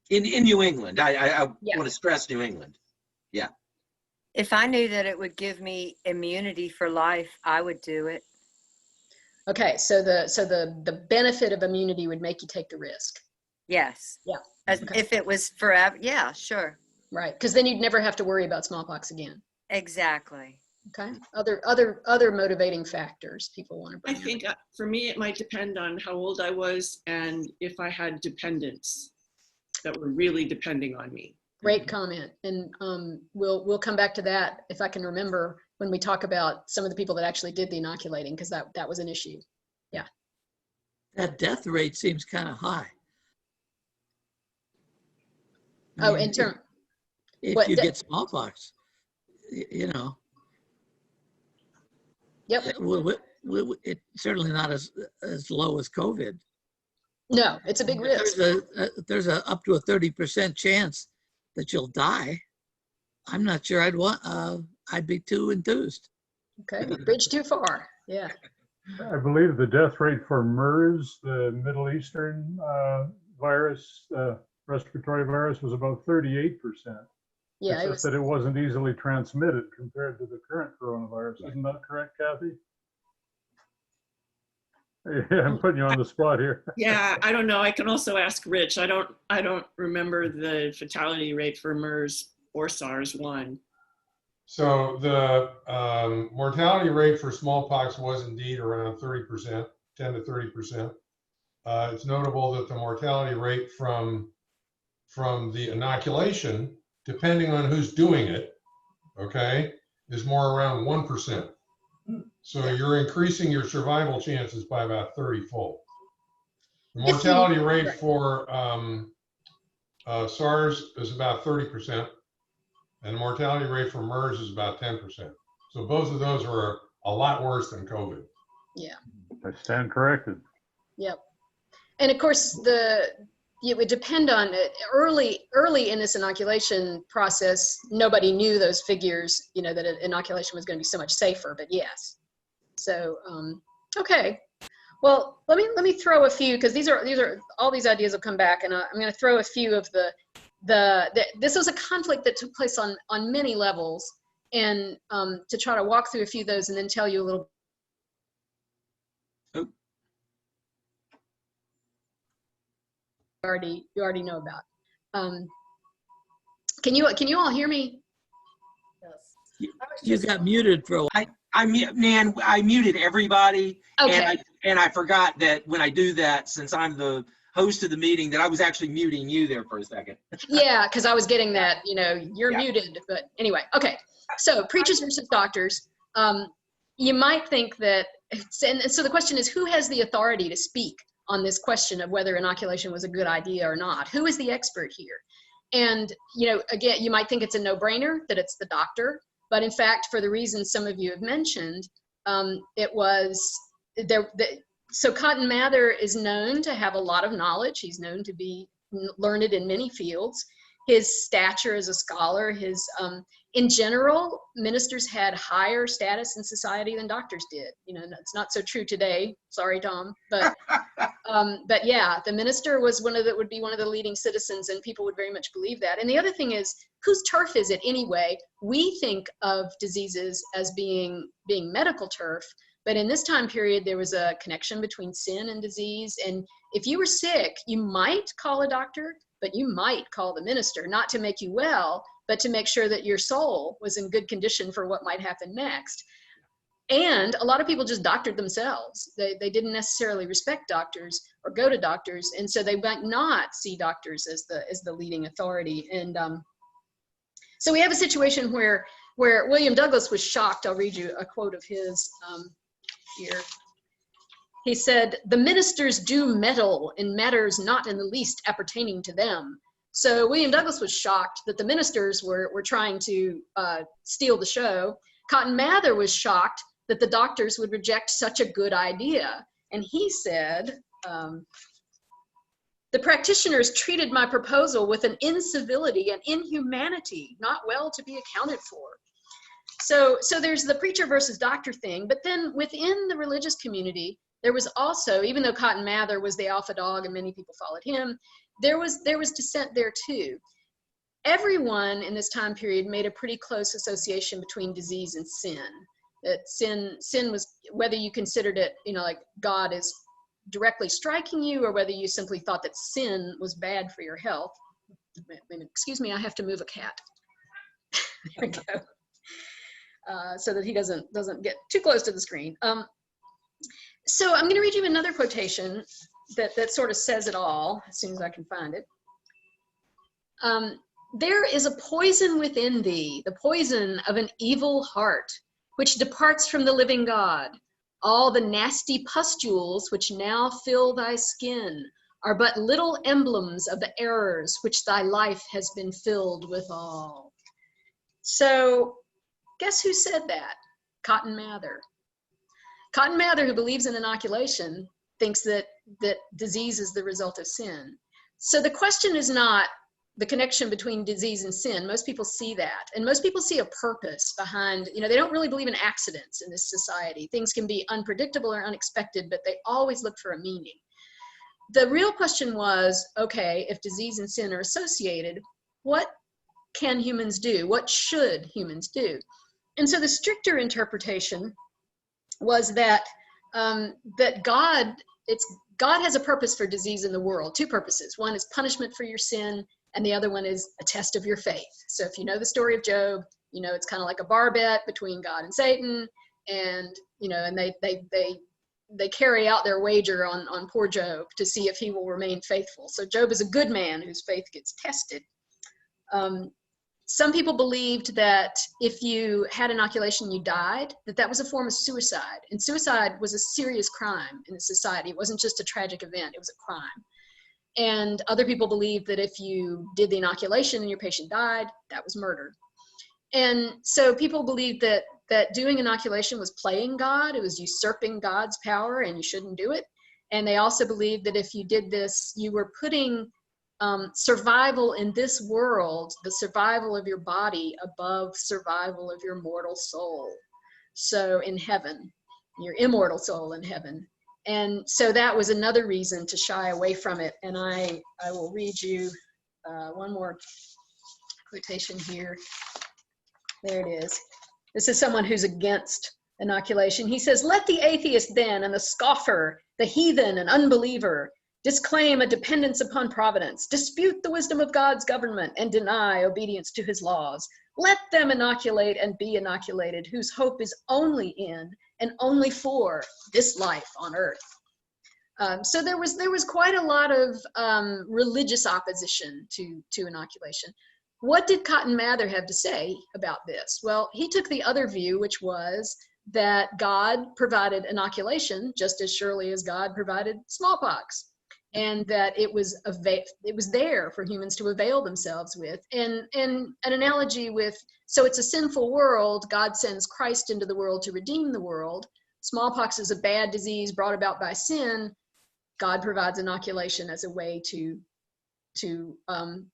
In New England, I want to stress New England. Yeah. If I knew that it would give me immunity for life, I would do it. Okay, so the benefit of immunity would make you take the risk. Yes. Yeah. Okay. If it was forever, yeah, sure. Right, because then you'd never have to worry about smallpox again. Exactly. Okay. Other motivating factors people want to I bring up. think for me, it might depend on how old I was and if I had dependents that were really depending on me. Great comment, and we'll come back to that if I can remember when we talk about some of the people that actually did the inoculating, because that was an issue. Yeah. That death rate seems kind of high. Oh, in terms. If you get smallpox, Yep. It's certainly not as low as COVID. No, it's a big risk. There's a up to a 30% chance that you'll die. I'm not sure I'd be too enthused. Okay, bridge too far. Yeah. I believe the death rate for MERS, the Middle Eastern virus, respiratory virus, was about 38%. Yeah, It's just that it wasn't easily transmitted compared to the current coronavirus. Isn't that correct, Kathy? Yeah, I'm putting you on the spot here. Yeah, I don't know. I can also ask Rich. I don't remember the fatality rate for MERS or SARS-1. So the mortality rate for smallpox was indeed around 30%, 10 to 30%. It's notable that the mortality rate from from the inoculation, depending on who's doing it, okay, is more around 1%. So you're increasing your survival chances by about 30-fold. The mortality rate for SARS is about 30%, and the mortality rate for MERS is about 10%. So both of those are a lot worse than COVID. Yeah. I stand corrected. Yep. And of course, it would depend on it. Early in this inoculation process, nobody knew those figures, you know, that an inoculation was going to be so much safer, but yes. So, okay. Well, let me throw a few, because these are all these ideas will come back, and I'm going to throw a few of this was a conflict that took place on many levels, and to try to walk through a few of those and then tell you a little. You already know about. Can you all hear me? Yes. You got muted for a while. Nan, I muted everybody, Okay. and I forgot that when I do that, since I'm the host of the meeting, that I was actually muting you there for a second. Yeah, because I was getting that, you know, you're Yeah. muted, but anyway, okay. So preachers versus doctors. You might think that, and so the question is, who has the authority to speak on this question of whether inoculation was a good idea or not? Who is the expert here? And, you know, again, you might think it's a no-brainer that it's the doctor, but in fact, for the reasons some of you have mentioned, it was there. So Cotton Mather is known to have a lot of knowledge. He's known to be learned in many fields. His stature as a scholar, in general, ministers had higher status in society than doctors did. You know, it's not so true today. Sorry, Tom, but yeah, the minister was would be one of the leading citizens, and people would very much believe that. And the other thing is, whose turf is it anyway? We think of diseases as being medical turf, but in this time period, there was a connection between sin and disease. And if you were sick, you might call a doctor, but you might call the minister, not to make you well, but to make sure that your soul was in good condition for what might happen next. And a lot of people just doctored themselves. They didn't necessarily respect doctors or go to doctors, and so they might not see doctors as the leading authority. And so we have a situation where William Douglas was shocked. I'll read you a quote of his here. He said, "The ministers do meddle in matters not in the least appertaining to them." So William Douglas was shocked that the ministers were trying to steal the show. Cotton Mather was shocked that the doctors would reject such a good idea. And he said, "The practitioners treated my proposal with an incivility and inhumanity not well to be accounted for." So there's the preacher versus doctor thing, but then within the religious community, there was also, even though Cotton Mather was the alpha dog and many people followed him, there was dissent there too. Everyone in this time period made a pretty close association between disease and sin. That sin was, whether you considered it, you know, like God is directly striking you, or whether you simply thought that sin was bad for your health. Excuse me, I have to move a cat. There we go. So that he doesn't get too close to the screen. So I'm going to read you another quotation that sort of says it all, as soon as I can find it. "There is a poison within thee, the poison of an evil heart, which departs from the living God. All the nasty pustules which now fill thy skin are but little emblems of the errors which thy life has been filled withal." So guess who said that? Cotton Mather. Cotton Mather, who believes in inoculation, thinks that disease is the result of sin. So the question is not the connection between disease and sin. Most people see that, and most people see a purpose behind, you know, they don't really believe in accidents in this society. Things can be unpredictable or unexpected, but they always look for a meaning. The real question was, okay, if disease and sin are associated, what can humans do? What should humans do? And so the stricter interpretation was that God has a purpose for disease in the world, two purposes. One is punishment for your sin, and the other one is a test of your faith. So if you know the story of Job, you know it's kind of like a bar bet between God and Satan, and you know, and they they carry out their wager on poor Job to see if he will remain faithful. So Job is a good man whose faith gets tested. Some people believed that if you had inoculation, you died, that was a form of suicide. And suicide was a serious crime in the society. It wasn't just a tragic event, it was a crime. And other people believed that if you did the inoculation and your patient died, that was murder. And so people believed that doing inoculation was playing God, it was usurping God's power, and you shouldn't do it. And they also believed that if you did this, you were putting survival in this world, the survival of your body, above survival of your mortal soul. So in heaven, your immortal soul in heaven. And so that was another reason to shy away from it. And I will read you one more quotation here. There it is. This is someone who's against inoculation. He says, "Let the atheist then and the scoffer, the heathen and unbeliever, disclaim a dependence upon providence, dispute the wisdom of God's government, and deny obedience to his laws. Let them inoculate and be inoculated, whose hope is only in and only for this life on earth." So there was quite a lot of religious opposition to inoculation. What did Cotton Mather have to say about this? Well, he took the other view, which was that God provided inoculation just as surely as God provided smallpox, and that it was there for humans to avail themselves with. And an analogy with, so it's a sinful world, God sends Christ into the world to redeem the world. Smallpox is a bad disease brought about by sin. God provides inoculation as a way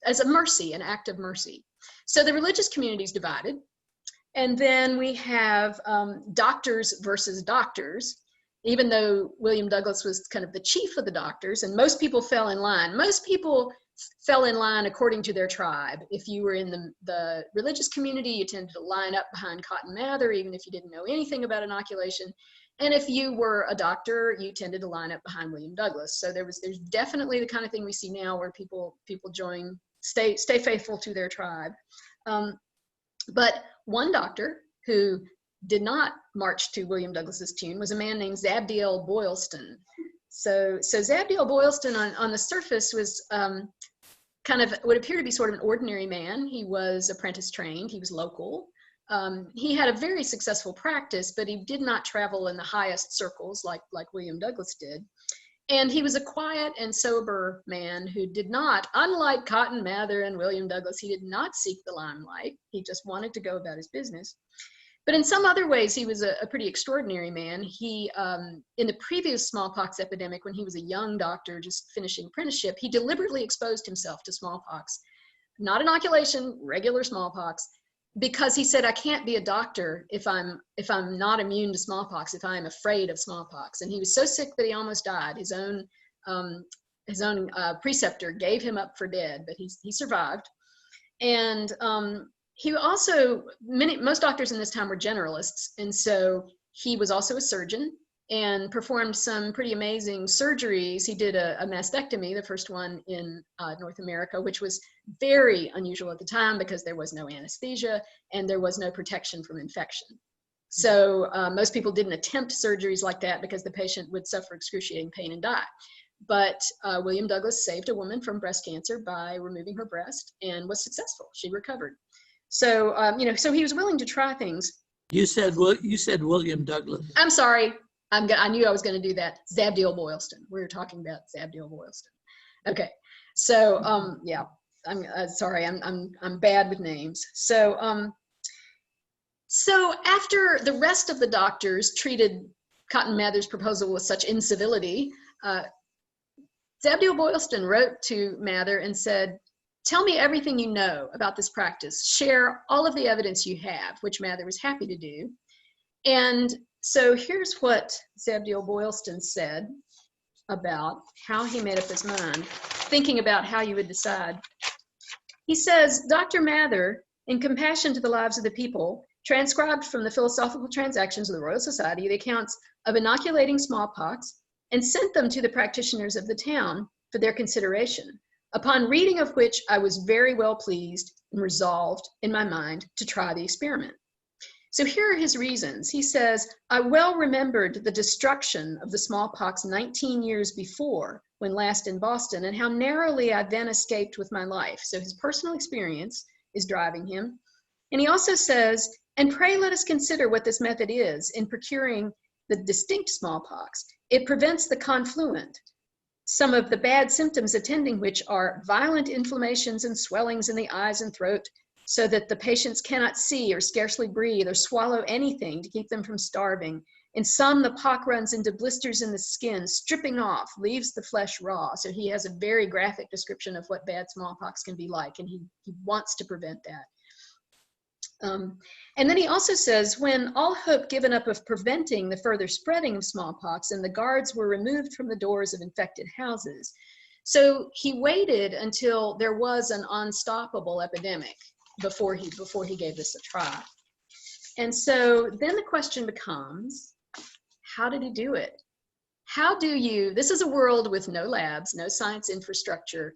as a mercy, an act of mercy. So the religious community is divided. And then we have doctors versus doctors. Even though William Douglas was kind of the chief of the doctors, and most people fell in line. Most people fell in line according to their tribe. If you were in the religious community, you tended to line up behind Cotton Mather, even if you didn't know anything about inoculation. And if you were a doctor, you tended to line up behind William Douglas. So there's definitely the kind of thing we see now where people stay faithful to their tribe. But one doctor who did not march to William Douglas's tune was a man named Zabdiel Boylston. So Zabdiel Boylston on the surface was kind of would appear to be sort of an ordinary man. He was apprentice trained, he was local. He had a very successful practice, but he did not travel in the highest circles like William Douglas did. And he was a quiet and sober man who did not, unlike Cotton Mather and William Douglas, he did not seek the limelight. He just wanted to go about his business. But in some other ways, he was a pretty extraordinary man. He, in the previous smallpox epidemic, when he was a young doctor just finishing apprenticeship, he deliberately exposed himself to smallpox. Not inoculation, regular smallpox, because he said, I can't be a doctor if I'm not immune to smallpox, if I'm afraid of smallpox. And he was so sick that he almost died. His own preceptor gave him up for dead, but he survived. And he also, most doctors in this time were generalists, and so he was also a surgeon and performed some pretty amazing surgeries. He did a mastectomy, the first one in North America, which was very unusual at the time because there was no anesthesia and there was no protection from infection. So most people didn't attempt surgeries like that because the patient would suffer excruciating pain and die. But William Douglas saved a woman from breast cancer by removing her breast and was successful. She recovered. So, so he was willing to try things. You said William Douglas. I'm sorry. I knew I was going to do that. Zabdiel Boylston. We were talking about Zabdiel Boylston. Okay. So, yeah, I'm sorry. I'm bad with names. So, so after the rest of the doctors treated Cotton Mather's proposal with such incivility, Zabdiel Boylston wrote to Mather and said, tell me everything you know about this practice. Share all of the evidence you have, which Mather was happy to do. And so here's what Zabdiel Boylston said about how he made up his mind, thinking about how you would decide. He says, Dr. Mather, in compassion to the lives of the people, transcribed from the Philosophical Transactions of the Royal Society the accounts of inoculating smallpox and sent them to the practitioners of the town for their consideration, upon reading of which I was very well pleased and resolved in my mind to try the experiment. So here are his reasons. He says, I well remembered the destruction of the smallpox 19 years before, when last in Boston, and how narrowly I then escaped with my life. So his personal experience is driving him. And he also says, and pray let us consider what this method is in procuring the distinct smallpox. It prevents the confluent, some of the bad symptoms attending which are violent inflammations and swellings in the eyes and throat, so that the patients cannot see or scarcely breathe or swallow anything to keep them from starving. In some, the pock runs into blisters in the skin, stripping off, leaves the flesh raw. So he has a very graphic description of what bad smallpox can be like, and he wants to prevent that. And then he also says, when all hope given up of preventing the further spreading of smallpox and the guards were removed from the doors of infected houses. So he waited until there was an unstoppable epidemic before he gave this a try. And so then the question becomes, how did he do it? How do you, this is a world with no labs, no science infrastructure.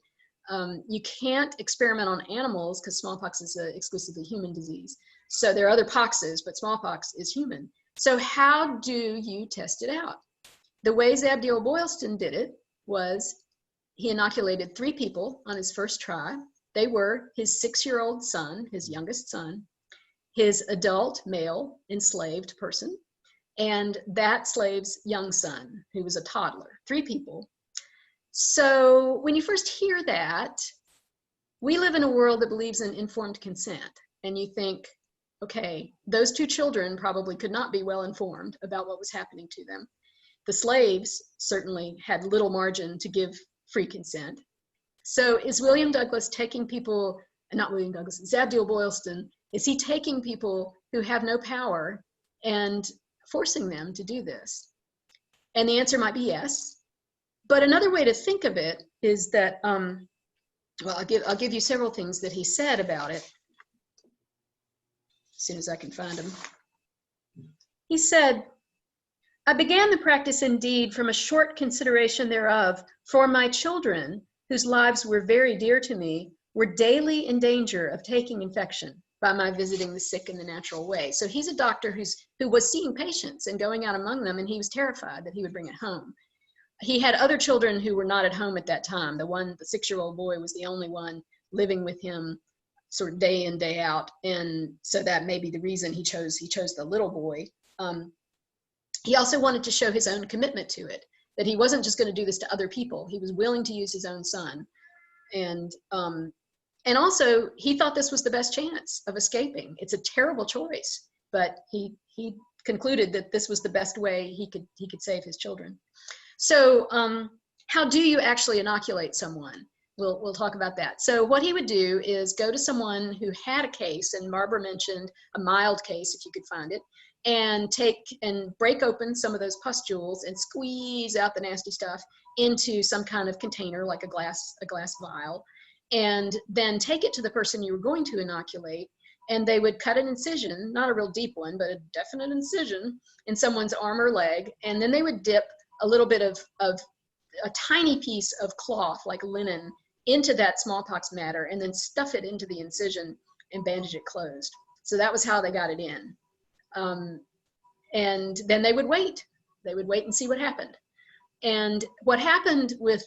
You can't experiment on animals because smallpox is an exclusively human disease. So there are other poxes, but smallpox is human. So how do you test it out? The way Zabdiel Boylston did it was he inoculated 3 people on his first try. They were his 6-year-old son, his youngest son, his adult male enslaved person, and that slave's young son, who was a toddler. 3 people. So when you first hear that, we live in a world that believes in informed consent, and you think, okay, those 2 children probably could not be well informed about what was happening to them. The slaves certainly had little margin to give free consent. So is William Douglas taking people, not William Douglas, Zabdiel Boylston, is he taking people who have no power and forcing them to do this? And the answer might be yes. But another way to think of it is that, well, I'll give you several things that he said about it as soon as I can find them. He said, I began the practice indeed from a short consideration thereof, for my children, whose lives were very dear to me, were daily in danger of taking infection by my visiting the sick in the natural way. So he's a doctor who was seeing patients and going out among them, and he was terrified that he would bring it home. He had other children who were not at home at that time. The 6-year-old boy was the only one living with him sort of day in, day out. And so that may be the reason he chose the little boy. He also wanted to show his own commitment to it, that he wasn't just going to do this to other people. He was willing to use his own son. And also he thought this was the best chance of escaping. It's a terrible choice, but he concluded that this was the best way he could save his children. So how do you actually inoculate someone? We'll talk about that. So what he would do is go to someone who had a case, and Barbara mentioned a mild case if you could find it, and break open some of those pustules and squeeze out the nasty stuff into some kind of container, like a glass vial, and then take it to the person you were going to inoculate, and they would cut an incision, not a real deep one, but a definite incision in someone's arm or leg, and then they would dip a little bit of a tiny piece of cloth, like linen, into that smallpox matter, and then stuff it into the incision and bandage it closed. So that was how they got it in. And then they would wait. They would wait and see what happened. And what happened with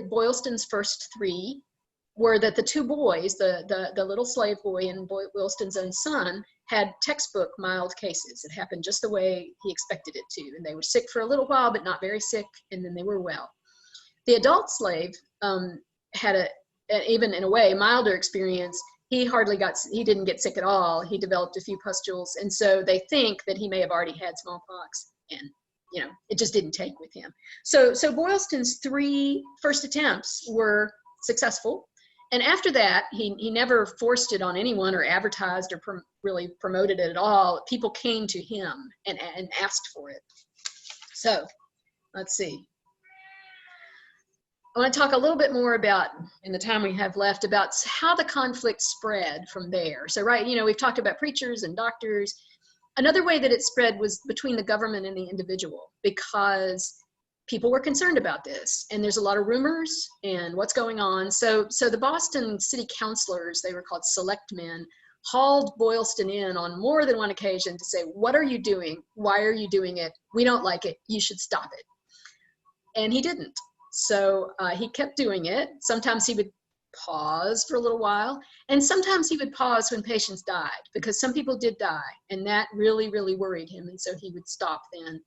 Boylston's first 3 were that the 2 boys, the little slave boy and Boylston's own son, had textbook mild cases. It happened just the way he expected it to. And they were sick for a little while, but not very sick, and then they were well. The adult slave had even in a way, milder experience. He didn't get sick at all. He developed a few pustules. And so they think that he may have already had smallpox, and it just didn't take with him. So Boylston's 3 first attempts were successful. And after that, he never forced it on anyone or advertised or really promoted it at all. People came to him and asked for it. So let's see. I want to talk a little bit more about, in the time we have left, about how the conflict spread from there. So we've talked about preachers and doctors. Another way that it spread was between the government and the individual, because people were concerned about this, and there's a lot of rumors and what's going on. So the Boston city councilors, they were called selectmen, hauled Boylston in on more than one occasion to say, what are you doing? Why are you doing it? We don't like it. You should stop it. And he didn't. So he kept doing it. Sometimes he would pause for a little while, and sometimes he would pause when patients died, because some people did die, and that really, really worried him, and so he would stop then.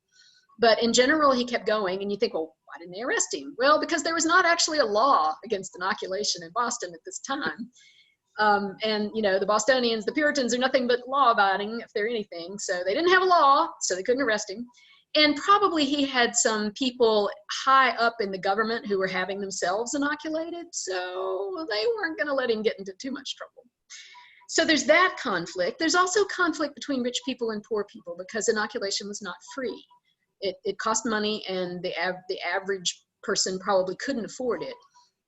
But in general, he kept going, and you think, well, why didn't they arrest him? Well, because there was not actually a law against inoculation in Boston at this time. And, you know, the Bostonians, the Puritans are nothing but law-abiding, if they're anything, so they didn't have a law, so they couldn't arrest him. And probably he had some people high up in the government who were having themselves inoculated, so they weren't going to let him get into too much trouble. So there's that conflict. There's also conflict between rich people and poor people, because inoculation was not free. It cost money, and the average person probably couldn't afford it.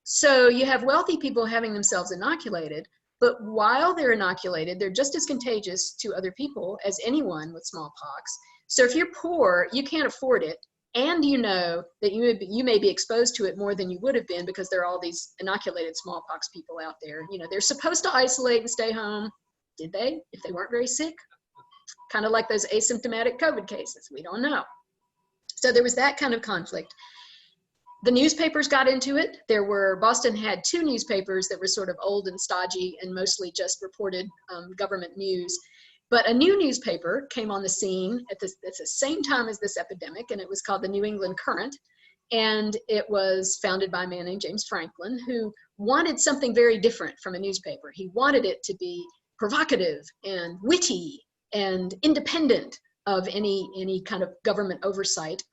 So you have wealthy people having themselves inoculated, but while they're inoculated, they're just as contagious to other people as anyone with smallpox. So if you're poor, you can't afford it, and you know that you may be exposed to it more than you would have been, because there are all these inoculated smallpox people out there. You know, they're supposed to isolate and stay home. Did they? If they weren't very sick? Kind of like those asymptomatic COVID cases. We don't know. So there was that kind of conflict. The newspapers got into it. Boston had 2 newspapers that were sort of old and stodgy and mostly just reported government news. But a new newspaper came on the scene at the same time as this epidemic, and it was called the New England Current. And it was founded by a man named James Franklin, who wanted something very different from a newspaper. He wanted it to be provocative and witty and independent of any kind of government oversight.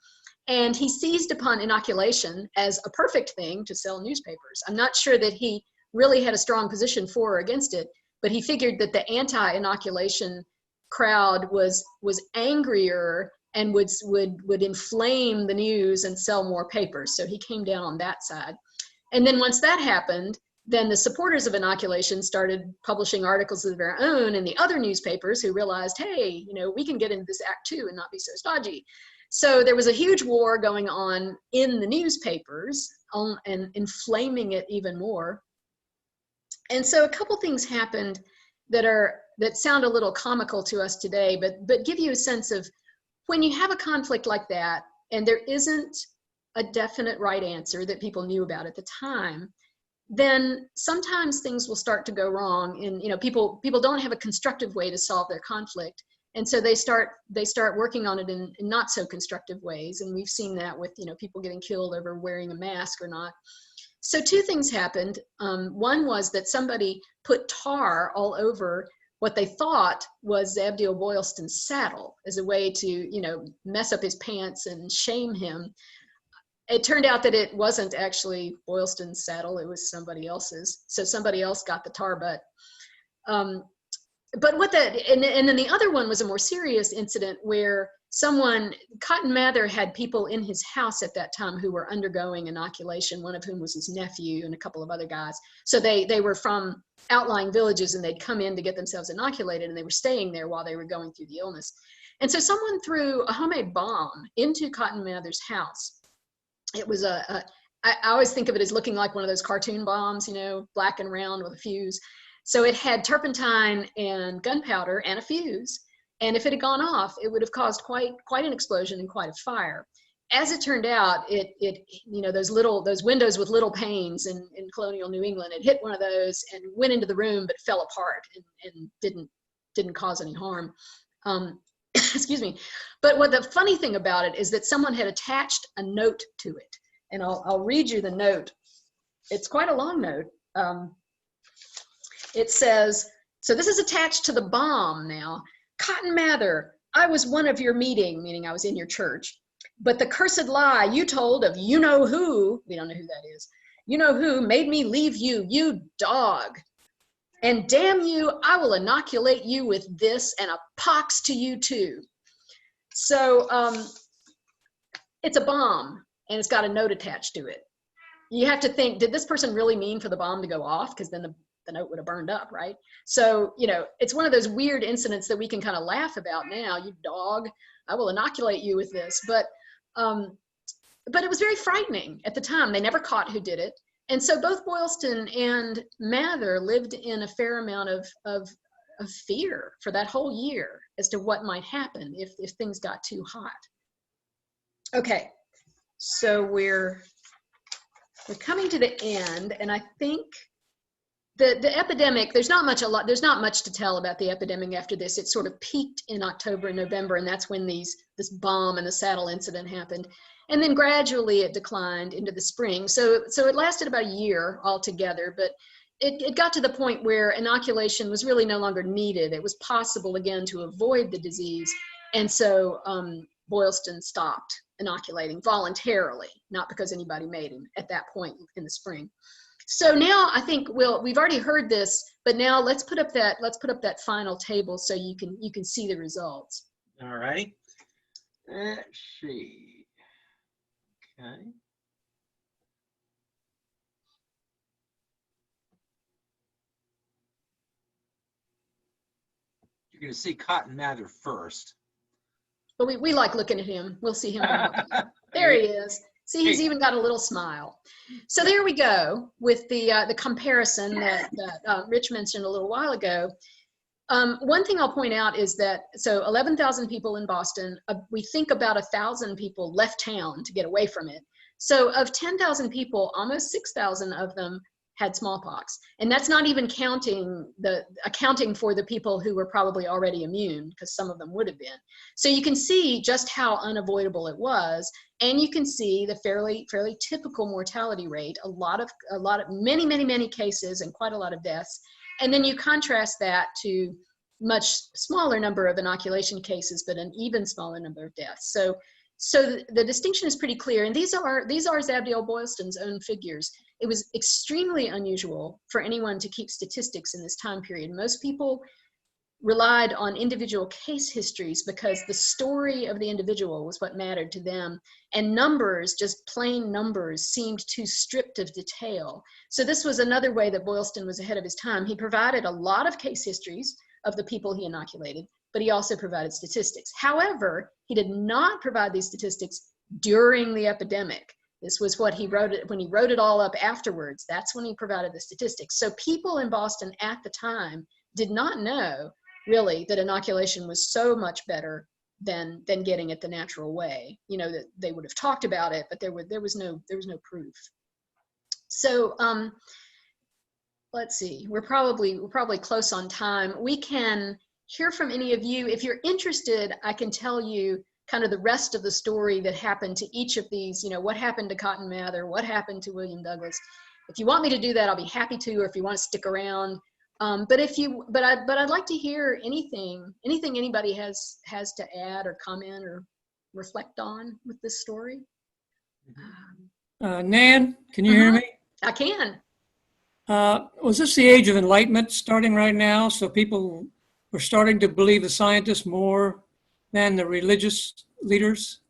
And he seized upon inoculation as a perfect thing to sell newspapers. I'm not sure that he really had a strong position for or against it, but he figured that the anti-inoculation crowd was angrier and would inflame the news and sell more papers. So he came down on that side. And then once that happened, then the supporters of inoculation started publishing articles of their own in the other newspapers, who realized, hey, you know, we can get into this act too and not be so stodgy. So there was a huge war going on in the newspapers and inflaming it even more. And so a couple things happened that sound a little comical to us today, but give you a sense of when you have a conflict like that, and there isn't a definite right answer that people knew about at the time, then sometimes things will start to go wrong. And you know, people don't have a constructive way to solve their conflict. And so they start working on it in not so constructive ways. And we've seen that with, you know, people getting killed over wearing a mask or not. So 2 things happened. One was that somebody put tar all over what they thought was Zabdiel Boylston's saddle as a way to, you know, mess up his pants and shame him. It turned out that it wasn't actually Boylston's saddle, it was somebody else's. So somebody else got the tar butt. But and then the other one was a more serious incident where Cotton Mather had people in his house at that time who were undergoing inoculation, one of whom was his nephew and a couple of other guys. So they were from outlying villages, and they'd come in to get themselves inoculated, and they were staying there while they were going through the illness. And so someone threw a homemade bomb into Cotton Mather's house. It was I always think of it as looking like one of those cartoon bombs, you know, black and round with a fuse. So it had turpentine and gunpowder and a fuse. And if it had gone off, it would have caused quite an explosion and quite a fire. As it turned out, it you know, those windows with little panes in colonial New England, it hit one of those and went into the room, but fell apart and didn't cause any harm. Excuse me. But what the funny thing about it is that someone had attached a note to it. And I'll read you the note. It's quite a long note. It says, so this is attached to the bomb now. Cotton Mather, I was one of your meeting, meaning I was in your church, but the cursed lie you told of you-know-who, we don't know who that is, you-know-who made me leave you, you dog. And damn you, I will inoculate you with this, and a pox to you too. So it's a bomb, and it's got a note attached to it. You have to think, did this person really mean for the bomb to go off? Because then the note would have burned up, right? So, you know, it's one of those weird incidents that we can kind of laugh about now. You dog, I will inoculate you with this. But it was very frightening at the time. They never caught who did it. And so both Boylston and Mather lived in a fair amount of of fear for that whole year as to what might happen if things got too hot. Okay, so we're coming to the end, and I think the epidemic, there's not much to tell about the epidemic after this. It sort of peaked in October and November, and that's when this bomb and the saddle incident happened. And then gradually it declined into the spring. So it lasted about a year altogether, but it got to the point where inoculation was really no longer needed. It was possible again to avoid the disease. And so Boylston stopped inoculating voluntarily, not because anybody made him at that point in the spring. So now I think we've already heard this, but now let's put up that final table so you can see the results. All right. Let's see. Okay. You're going to see Cotton Mather first. But we like looking at him. We'll see him. There he is. See, he's even got a little smile. So there we go with the comparison that Rich mentioned a little while ago. One thing I'll point out is that, so 11,000 people in Boston, we think about 1,000 people left town to get away from it. So of 10,000 people, almost 6,000 of them had smallpox. And that's not even accounting for the people who were probably already immune, because some of them would have been. So you can see just how unavoidable it was. And you can see the fairly typical mortality rate, many cases and quite a lot of deaths. And then you contrast that to much smaller number of inoculation cases, but an even smaller number of deaths. So the distinction is pretty clear. And these are Zabdiel Boylston's own figures. It was extremely unusual for anyone to keep statistics in this time period. Most people relied on individual case histories because the story of the individual was what mattered to them. And numbers, just plain numbers, seemed too stripped of detail. So this was another way that Boylston was ahead of his time. He provided a lot of case histories of the people he inoculated, but he also provided statistics. However, he did not provide these statistics during the epidemic. This was what he wrote when he wrote it all up afterwards. That's when he provided the statistics. So people in Boston at the time did not know really that inoculation was so much better than getting it the natural way. You know, that they would have talked about it, but there was no proof. So let's see, we're probably close on time. We can hear from any of you. If you're interested, I can tell you kind of the rest of the story that happened to each of these, you know, what happened to Cotton Mather, what happened to William Douglas. If you want me to do that, I'll be happy to, or if you want to stick around. But I'd like to hear anything anybody has to add or comment or reflect on with this story. Nan, can you hear me? I can. Was this the age of enlightenment starting right now? So people were starting to believe the scientists more than the religious leaders?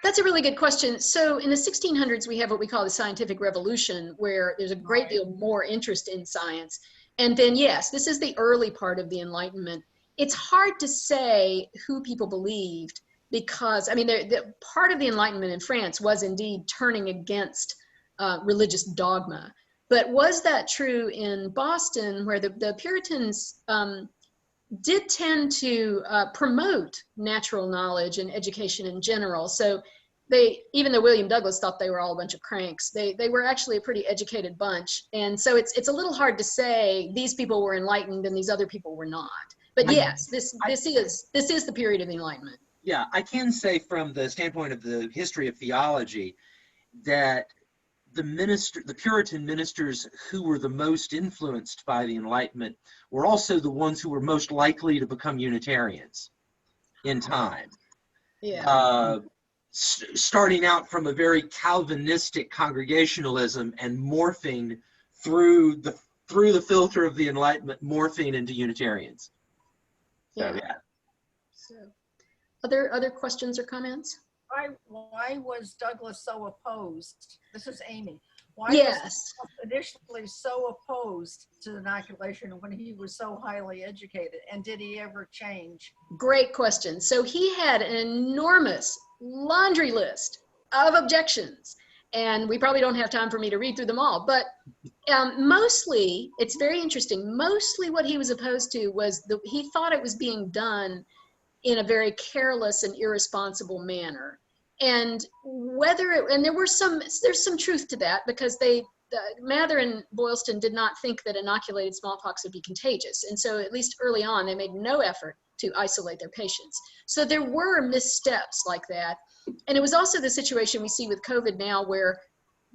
That's a really good question. So in the 1600s, we have what we call the scientific revolution, where there's a great deal more interest in science. And then, yes, this is the early part of the Enlightenment. It's hard to say who people believed because, I mean, the part of the Enlightenment in France was indeed turning against religious dogma. But was that true in Boston, where the Puritans did tend to promote natural knowledge and education in general? So even though William Douglas thought they were all a bunch of cranks, they were actually a pretty educated bunch. And so it's a little hard to say these people were enlightened and these other people were not. But yes, this is the period of the Enlightenment. Yeah, I can say from the standpoint of the history of theology that the Puritan ministers who were the most influenced by the Enlightenment were also the ones who were most likely to become Unitarians in time. Yeah. Starting out from a very Calvinistic congregationalism and morphing through the filter of the Enlightenment, morphing into Unitarians. Yeah. So, yeah. So, other questions or comments? Why was Douglas so opposed? This is Amy. Why Yes. was he initially so opposed to inoculation when he was so highly educated? And did he ever change? Great question. So he had an enormous laundry list of objections, and we probably don't have time for me to read through them all, but Mostly, it's very interesting. Mostly what he was opposed to was he thought it was being done in a very careless and irresponsible manner. And there's some truth to that, because Mather and Boylston did not think that inoculated smallpox would be contagious. And so at least early on, they made no effort to isolate their patients. So there were missteps like that. And it was also the situation we see with COVID now, where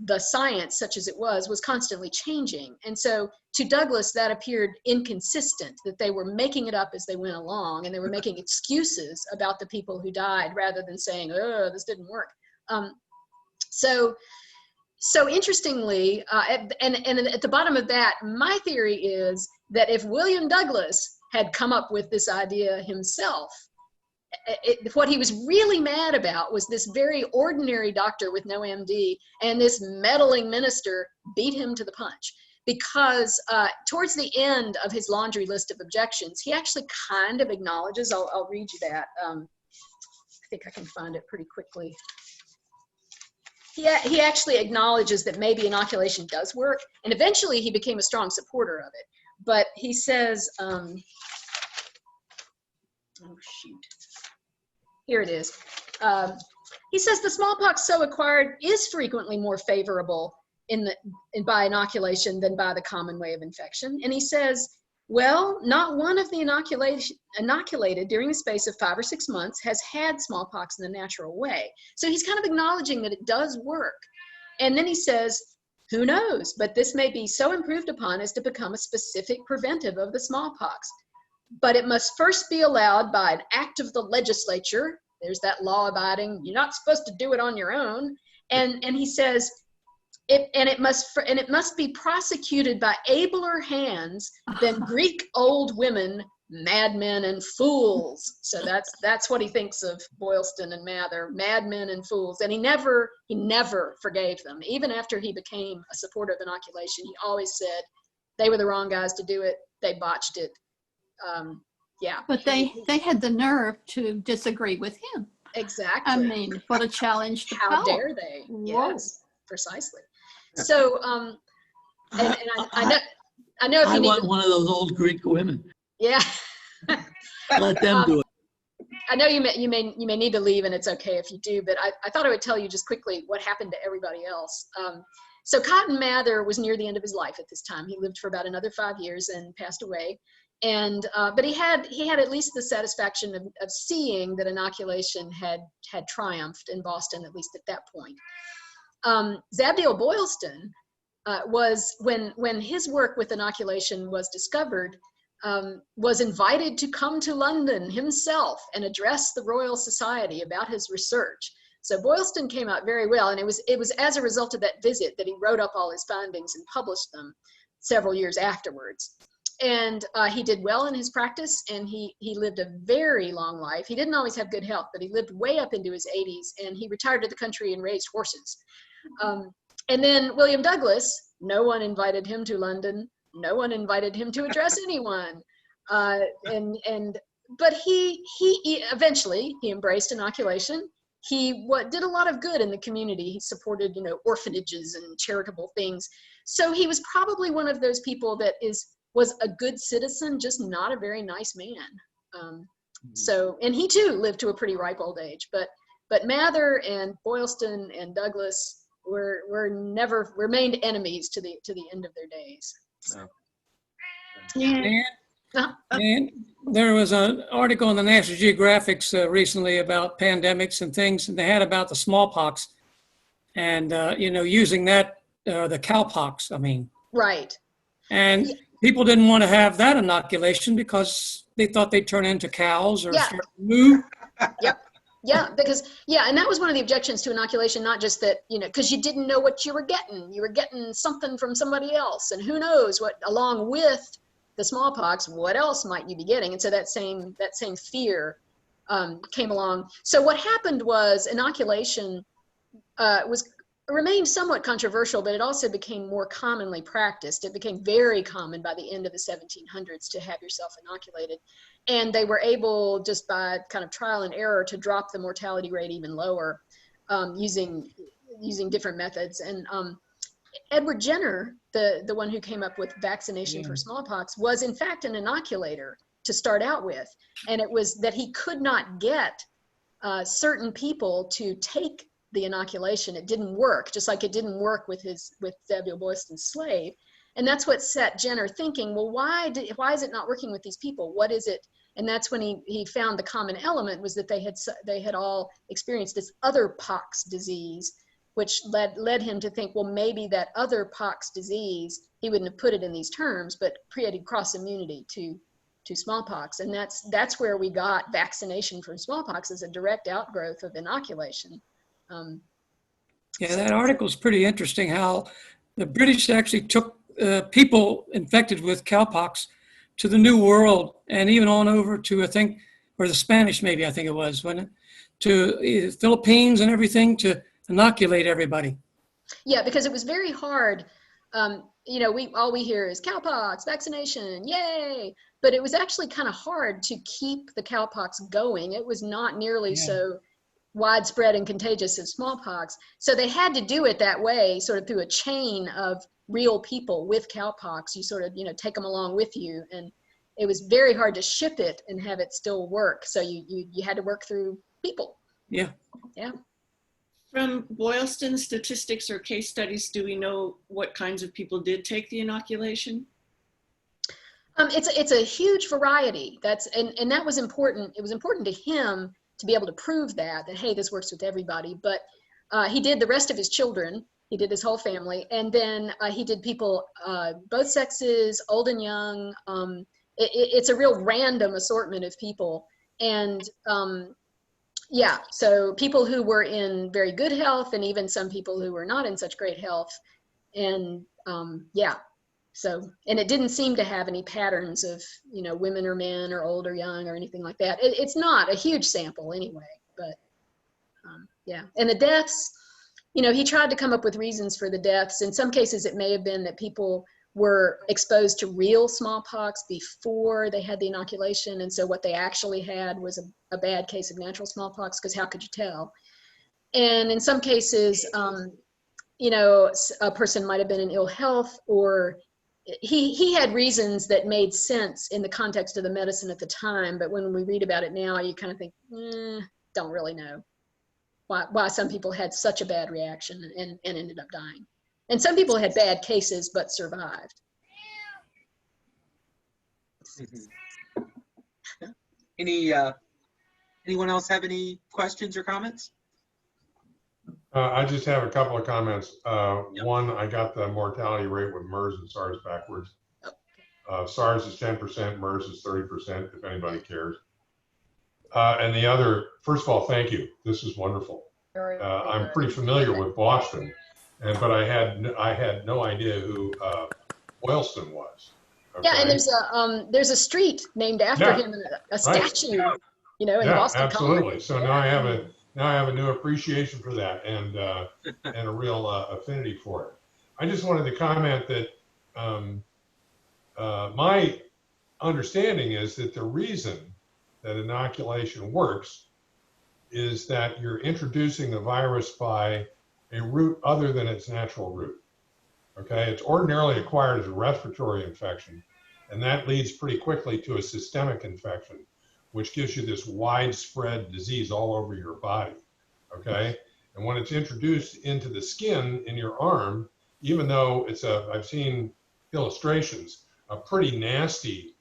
the science, such as it was constantly changing. And so to Douglas, that appeared inconsistent, that they were making it up as they went along, and they were making excuses about the people who died rather than saying, oh, this didn't work. So interestingly, and at the bottom of that, my theory is that if William Douglas had come up with this idea himself, what he was really mad about was this very ordinary doctor with no MD and this meddling minister beat him to the punch. Because towards the end of his laundry list of objections, he actually kind of acknowledges, I'll read you that. I think I can find it pretty quickly. He actually acknowledges that maybe inoculation does work, and eventually he became a strong supporter of it. But he says, oh shoot. Here it is. He says the smallpox so acquired is frequently more favorable by inoculation than by the common way of infection. And he says, well, not one of the inoculated during the space of 5 or 6 months has had smallpox in the natural way. So he's kind of acknowledging that it does work. And then he says, who knows, but this may be so improved upon as to become a specific preventive of the smallpox. But it must first be allowed by an act of the legislature. There's that law-abiding, you're not supposed to do it on your own. And he says, it must be prosecuted by abler hands than Greek old women, madmen, and fools. So that's what he thinks of Boylston and Mather, madmen and fools. And he never forgave them. Even after he became a supporter of inoculation, he always said they were the wrong guys to do it. They botched it. Yeah. But they had the nerve to disagree with him. Exactly. I mean, what a challenge to How power. dare they? Whoa. Yes, precisely. So, and I know if I you want need, one of those old Greek women. yeah. Let them do it. I know you may need to leave, and it's okay if you do, but I thought I would tell you just quickly what happened to everybody else. So Cotton Mather was near the end of his life at this time. He lived for about another 5 years and passed away. And but he had at least the satisfaction of seeing that inoculation had triumphed in Boston, at least at that point. Zabdiel Boylston was, when his work with inoculation was discovered, was invited to come to London himself and address the Royal Society about his research. So Boylston came out very well, and it was as a result of that visit that he wrote up all his findings and published them several years afterwards. And he did well in his practice, and he lived a very long life. He didn't always have good health, but he lived way up into his 80s, and he retired to the country and raised horses. And then William Douglas, no one invited him to London. No one invited him to address anyone. But he eventually embraced inoculation. He did a lot of good in the community. He supported, orphanages and charitable things. So he was probably one of those people that was a good citizen, just not a very nice man. And he too lived to a pretty ripe old age. But Mather and Boylston and Douglas remained enemies to the end of their days. So. And there was an article in the National Geographic recently about pandemics and things, and they had about the smallpox and, using that, the cowpox, Right. And people didn't want to have that inoculation because they thought they'd turn into cows or start to moo. Yep. Yeah, and that was one of the objections to inoculation, not just that, because you didn't know what you were getting. You were getting something from somebody else, and who knows what, along with the smallpox, what else might you be getting? And so that same fear came along. So what happened was inoculation remained somewhat controversial, but it also became more commonly practiced. It became very common by the end of the 1700s to have yourself inoculated. And they were able, just by kind of trial and error, to drop the mortality rate even lower using different methods. And Edward Jenner, the one who came up with vaccination Yeah. for smallpox, was in fact an inoculator to start out with. And it was that he could not get certain people to take the inoculation. It didn't work, just like it didn't work with Samuel Boylston's slave. And that's what set Jenner thinking, well, why is it not working with these people? What is it? And that's when he found the common element was that they had all experienced this other pox disease, which led him to think, well, maybe that other pox disease, he wouldn't have put it in these terms, but created cross immunity to smallpox. And that's where we got vaccination from smallpox as a direct outgrowth of inoculation. Yeah, that article is pretty interesting how the British actually took people infected with cowpox to the New World and even on over to, I think, or the Spanish maybe, I think it was, wasn't it? To the Philippines and everything to inoculate everybody. Yeah, because it was very hard. You know, all we hear is cowpox, vaccination, yay! But it was actually kind of hard to keep the cowpox going. It was not nearly so widespread and contagious as smallpox. So they had to do it that way, sort of through a chain of real people with cowpox. You sort of, take them along with you. And it was very hard to ship it and have it still work. So you had to work through people. Yeah. Yeah. From Boylston statistics or case studies, do we know what kinds of people did take the inoculation? It's a huge variety. And that was important. It was important to him to be able to prove that hey, this works with everybody. But he did the rest of his children. He did his whole family. And then he did people, both sexes, old and young. It's a real random assortment of people. And yeah, so people who were in very good health and even some people who were not in such great health. And yeah, so, and it didn't seem to have any patterns of, women or men or old or young or anything like that. It's not a huge sample anyway, but yeah. And the deaths, he tried to come up with reasons for the deaths. In some cases, it may have been that people were exposed to real smallpox before they had the inoculation. And so what they actually had was a bad case of natural smallpox, because how could you tell? And in some cases, a person might have been in ill health, or he had reasons that made sense in the context of the medicine at the time. But when we read about it now, you kind of think, don't really know why some people had such a bad reaction and ended up dying. And some people had bad cases but survived. Anyone else have any questions or comments? I just have a couple of comments. One, I got the mortality rate with MERS and SARS backwards. SARS is 10%, MERS is 30%, if anybody cares. And the other, first of all, thank you. This is wonderful. I'm pretty familiar with Boston, but I had no idea who Boylston was. Okay? Yeah, and there's a street named after him, and a statue, in Boston. Absolutely. Common. So now I have a new appreciation for that and a real affinity for it. I just wanted to comment that my understanding is that the reason that inoculation works is that you're introducing the virus by a route other than its natural route. Okay, it's ordinarily acquired as a respiratory infection, and that leads pretty quickly to a systemic infection, which gives you this widespread disease all over your body. Okay, and when it's introduced into the skin in your arm, even though I've seen illustrations, a pretty nasty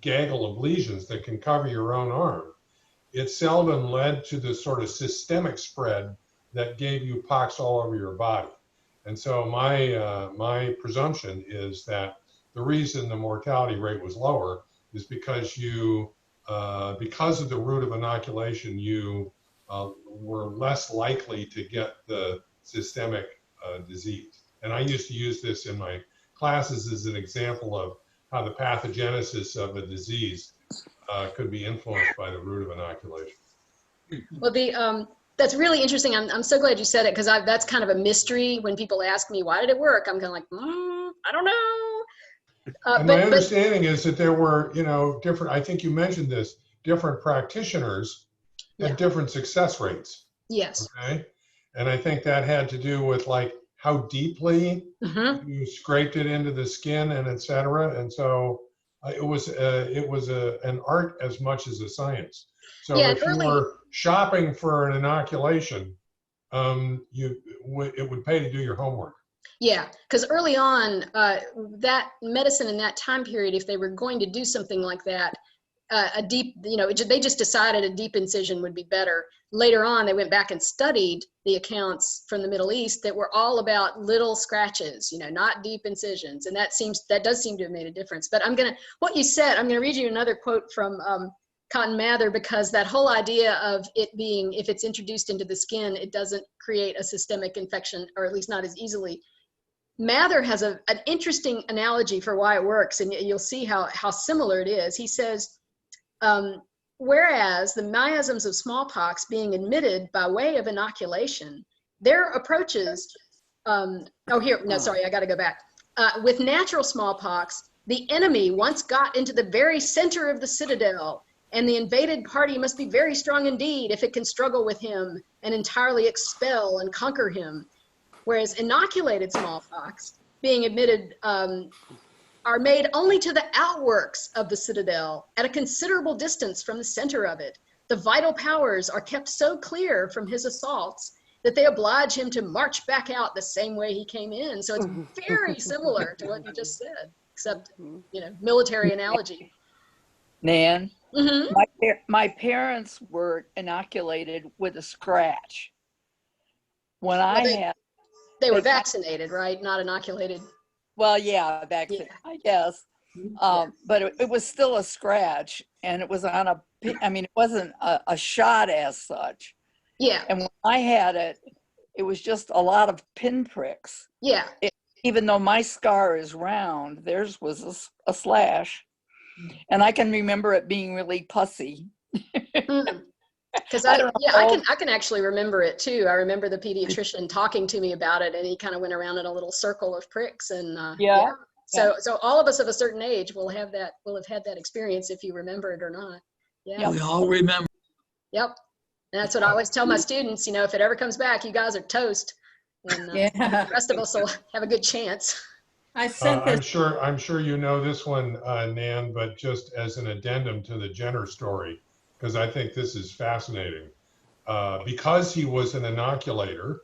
gaggle of lesions that can cover your own arm, it seldom led to the sort of systemic spread that gave you pox all over your body. And so my presumption is that the reason the mortality rate was lower is because because of the route of inoculation, you were less likely to get the systemic disease. And I used to use this in my classes as an example of how the pathogenesis of a disease could be influenced by the route of inoculation. Well, that's really interesting. I'm so glad you said it, because that's kind of a mystery. When people ask me, why did it work? I'm kind of like, I don't know. And my understanding is that there were, different, I think you mentioned this, different practitioners had different success rates. Yes. Okay. And I think that had to do with like how deeply Mhm. you scraped it into the skin and et cetera. And so it was an art as much as a science. So Yeah, if you were shopping for an inoculation, it would pay to do your homework. Yeah, because early on, that medicine in that time period, if they were going to do something like that, a deep, they just decided a deep incision would be better. Later on, they went back and studied the accounts from the Middle East that were all about little scratches, not deep incisions. And that does seem to have made a difference. But what you said, I'm going to read you another quote from Cotton Mather, because that whole idea of it being, if it's introduced into the skin, it doesn't create a systemic infection, or at least not as easily. Mather has an interesting analogy for why it works, and you'll see how similar it is. He says, whereas the miasms of smallpox being admitted by way of inoculation, their approaches, I got to go back. With natural smallpox, the enemy once got into the very center of the citadel, and the invaded party must be very strong indeed if it can struggle with him and entirely expel and conquer him. Whereas inoculated smallpox, being admitted, are made only to the outworks of the citadel at a considerable distance from the center of it. The vital powers are kept so clear from his assaults that they oblige him to march back out the same way he came in. So it's very similar to what you just said, except, military analogy. Nan, Mm-hmm. my parents were inoculated with a scratch. When They were vaccinated, right? Not inoculated. Well, yeah, vaccine, yeah. I guess. But it was still a scratch, and it was on it wasn't a shot as such. Yeah. And when I had it, it was just a lot of pinpricks. Yeah. Even though my scar is round, theirs was a slash. And I can remember it being really pussy. Because I can actually remember it too. I remember the pediatrician talking to me about it, and he kind of went around in a little circle of pricks, and So all of us of a certain age will have had that experience, if you remember it or not. Yeah, we all remember. Yep, and that's what I always tell my students. If it ever comes back, you guys are toast, and the rest of us will have a good chance. I sent this. I'm sure you know this one, Nan, but just as an addendum to the Jenner story, because I think this is fascinating. Because he was an inoculator,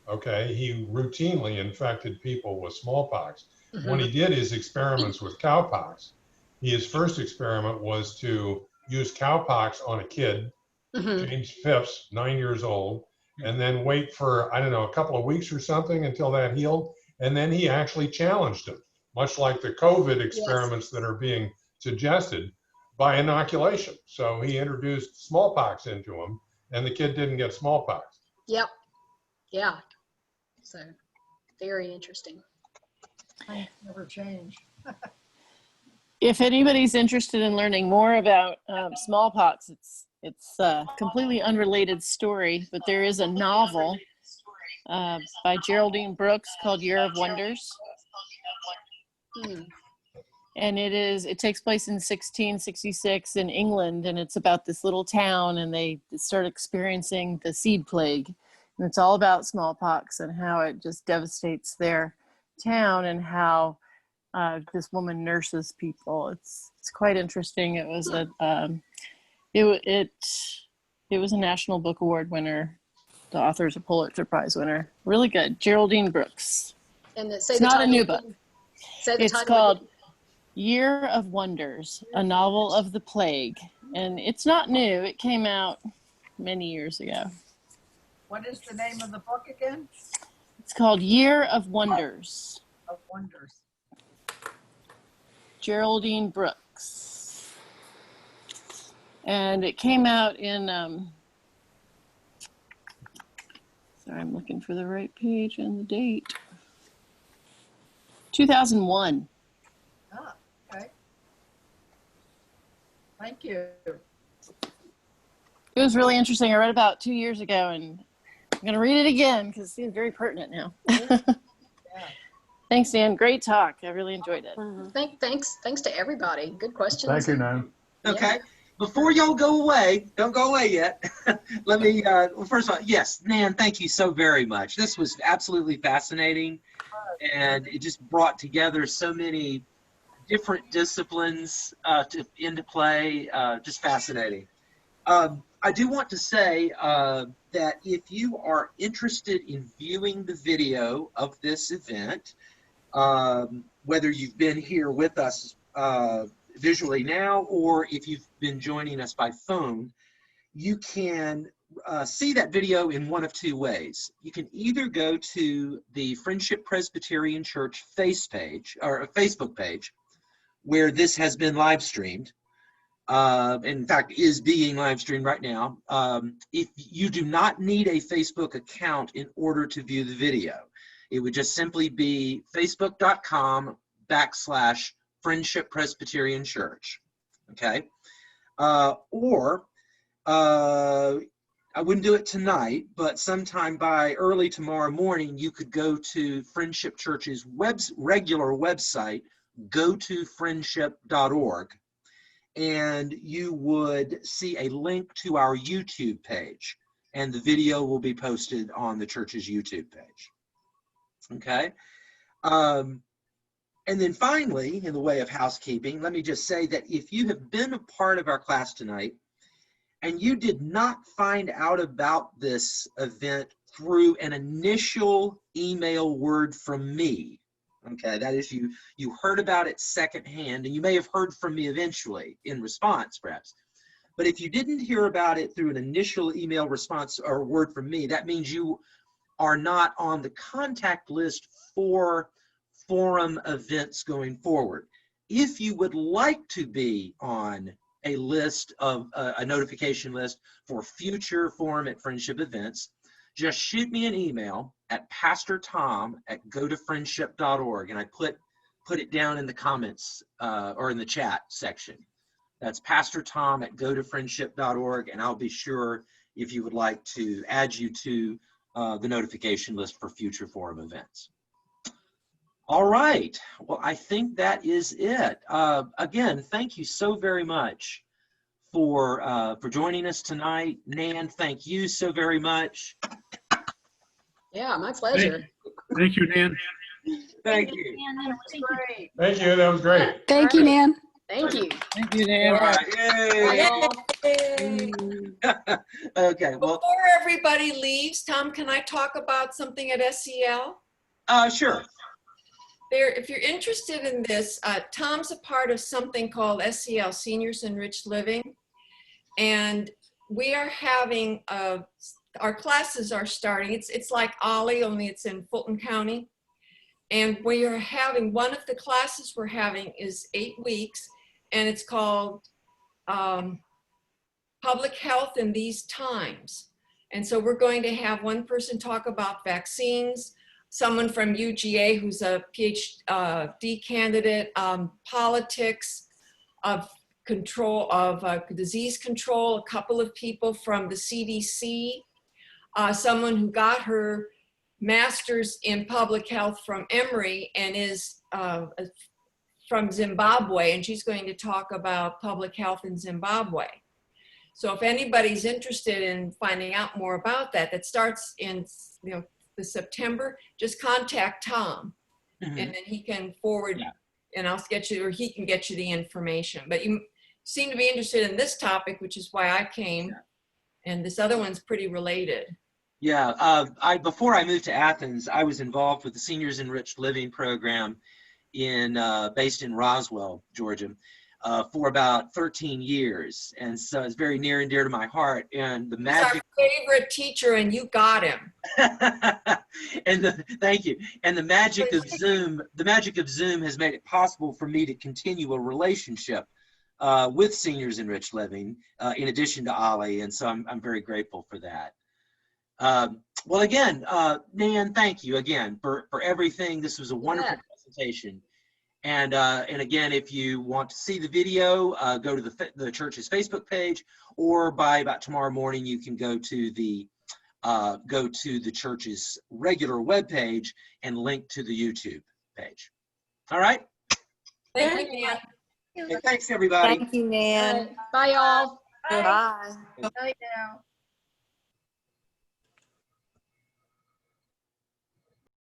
okay, he routinely infected people with smallpox. Mm-hmm. When he did his experiments with cowpox, his first experiment was to use cowpox on a kid, James Phipps, 9 years old, and then wait for, a couple of weeks or something until that healed. And then he actually challenged him, much like the COVID experiments that are being suggested, by inoculation. So he introduced smallpox into him, and the kid didn't get smallpox. Yep. Yeah. So very interesting. I never change. If anybody's interested in learning more about smallpox, it's a completely unrelated story, but there is a novel by Geraldine Brooks called Year of Wonders. And it takes place in 1666 in England, and it's about this little town, and they start experiencing the seed plague. And it's all about smallpox and how it just devastates their town, and how this woman nurses people. It's quite interesting. It was it was a National Book Award winner. The author is a Pulitzer Prize winner. Really good. Geraldine Brooks. And it's not a new book. It's called Year of Wonders, a novel of the plague. And it's not new. It came out many years ago. What is the name of the book again? It's called Year of Wonders. Of Wonders. Geraldine Brooks. And it came out in, sorry, I'm looking for the right page and the date. 2001. Ah, okay. Thank you. It was really interesting. I read about 2 years ago, and I'm going to read it again because it seems very pertinent now. Thanks, Dan. Great talk. I really enjoyed it. Thanks to everybody. Good questions. Thank you, Nan. Okay. before y'all go away, don't go away yet. Let me, well, first of all, yes, Nan, thank you so very much. This was absolutely fascinating, and it just brought together so many different disciplines into play. Just fascinating. I do want to say that if you are interested in viewing the video of this event, whether you've been here with us visually now, or if you've been joining us by phone, you can see that video in one of two ways. You can either go to the Friendship Presbyterian Church Facebook page, where this has been live streamed. In fact, is being live streamed right now. If you do not need a Facebook account in order to view the video, it would just simply be facebook.com/Friendship Presbyterian Church. Okay. Or I wouldn't do it tonight, but sometime by early tomorrow morning, you could go to Friendship Church's regular website, gotofriendship.org, and you would see a link to our YouTube page, and the video will be posted on the church's YouTube page. Okay. And then finally, in the way of housekeeping, let me just say that if you have been a part of our class tonight and you did not find out about this event through an initial email word from me, okay, that is, you heard about it secondhand, and you may have heard from me eventually in response, perhaps. But if you didn't hear about it through an initial email response or word from me, that means you are not on the contact list for forum events going forward. If you would like to be on a list of a notification list for future Forum at Friendship events, just shoot me an email at pastortom@gotofriendship.org, and I put it down in the comments or in the chat section. That's pastortom@gotofriendship.org, and I'll be sure if you would like to add you to the notification list for future forum events. All right, well, I think that is it. Again, thank you so very much for joining us tonight. Nan, thank you so very much. Yeah, my pleasure. Thank you, Nan. Thank you. That was great. Thank you, that was great. Thank you, Nan. Thank you. Thank you, Dan. All right, yay. Okay, well, Before everybody leaves, Tom, can I talk about something at SEL? sure. If you're interested in this, Tom's a part of something called SEL, Seniors Enriched Living. And we are having, our classes are starting. It's like Ollie, only it's in Fulton County. And we are having, one of the classes we're having is 8 weeks, and it's called Public Health in These Times. And so we're going to have one person talk about vaccines, someone from UGA who's a PhD candidate, politics, of control of disease control, a couple of people from the CDC, someone who got her master's in public health from Emory and is from Zimbabwe, and she's going to talk about public health in Zimbabwe. So if anybody's interested in finding out more about that, that starts in the September, just contact Tom, and then he can forward, and I'll get you, or he can get you the information. But you seem to be interested in this topic, which is why I came, and this other one's pretty related. Yeah, before I moved to Athens, I was involved with the Seniors Enriched Living program based in Roswell, Georgia, for about 13 years. And so it's very near and dear to my heart. And the magic— He's our favorite teacher, and you got him. Thank you. And the magic of Zoom has made it possible for me to continue a relationship with Seniors Enriched Living, in addition to Ollie. And so I'm very grateful for that. Well, again, Nan, thank you again for everything. This was a wonderful presentation. And again, if you want to see the video, go to the church's Facebook page, or by about tomorrow morning, you can go to the church's regular web page and link to the YouTube page. All right. Thank you, Nan. Okay, thanks, everybody. Thank you, All Nan. right. Bye, y'all. Bye. Good night now.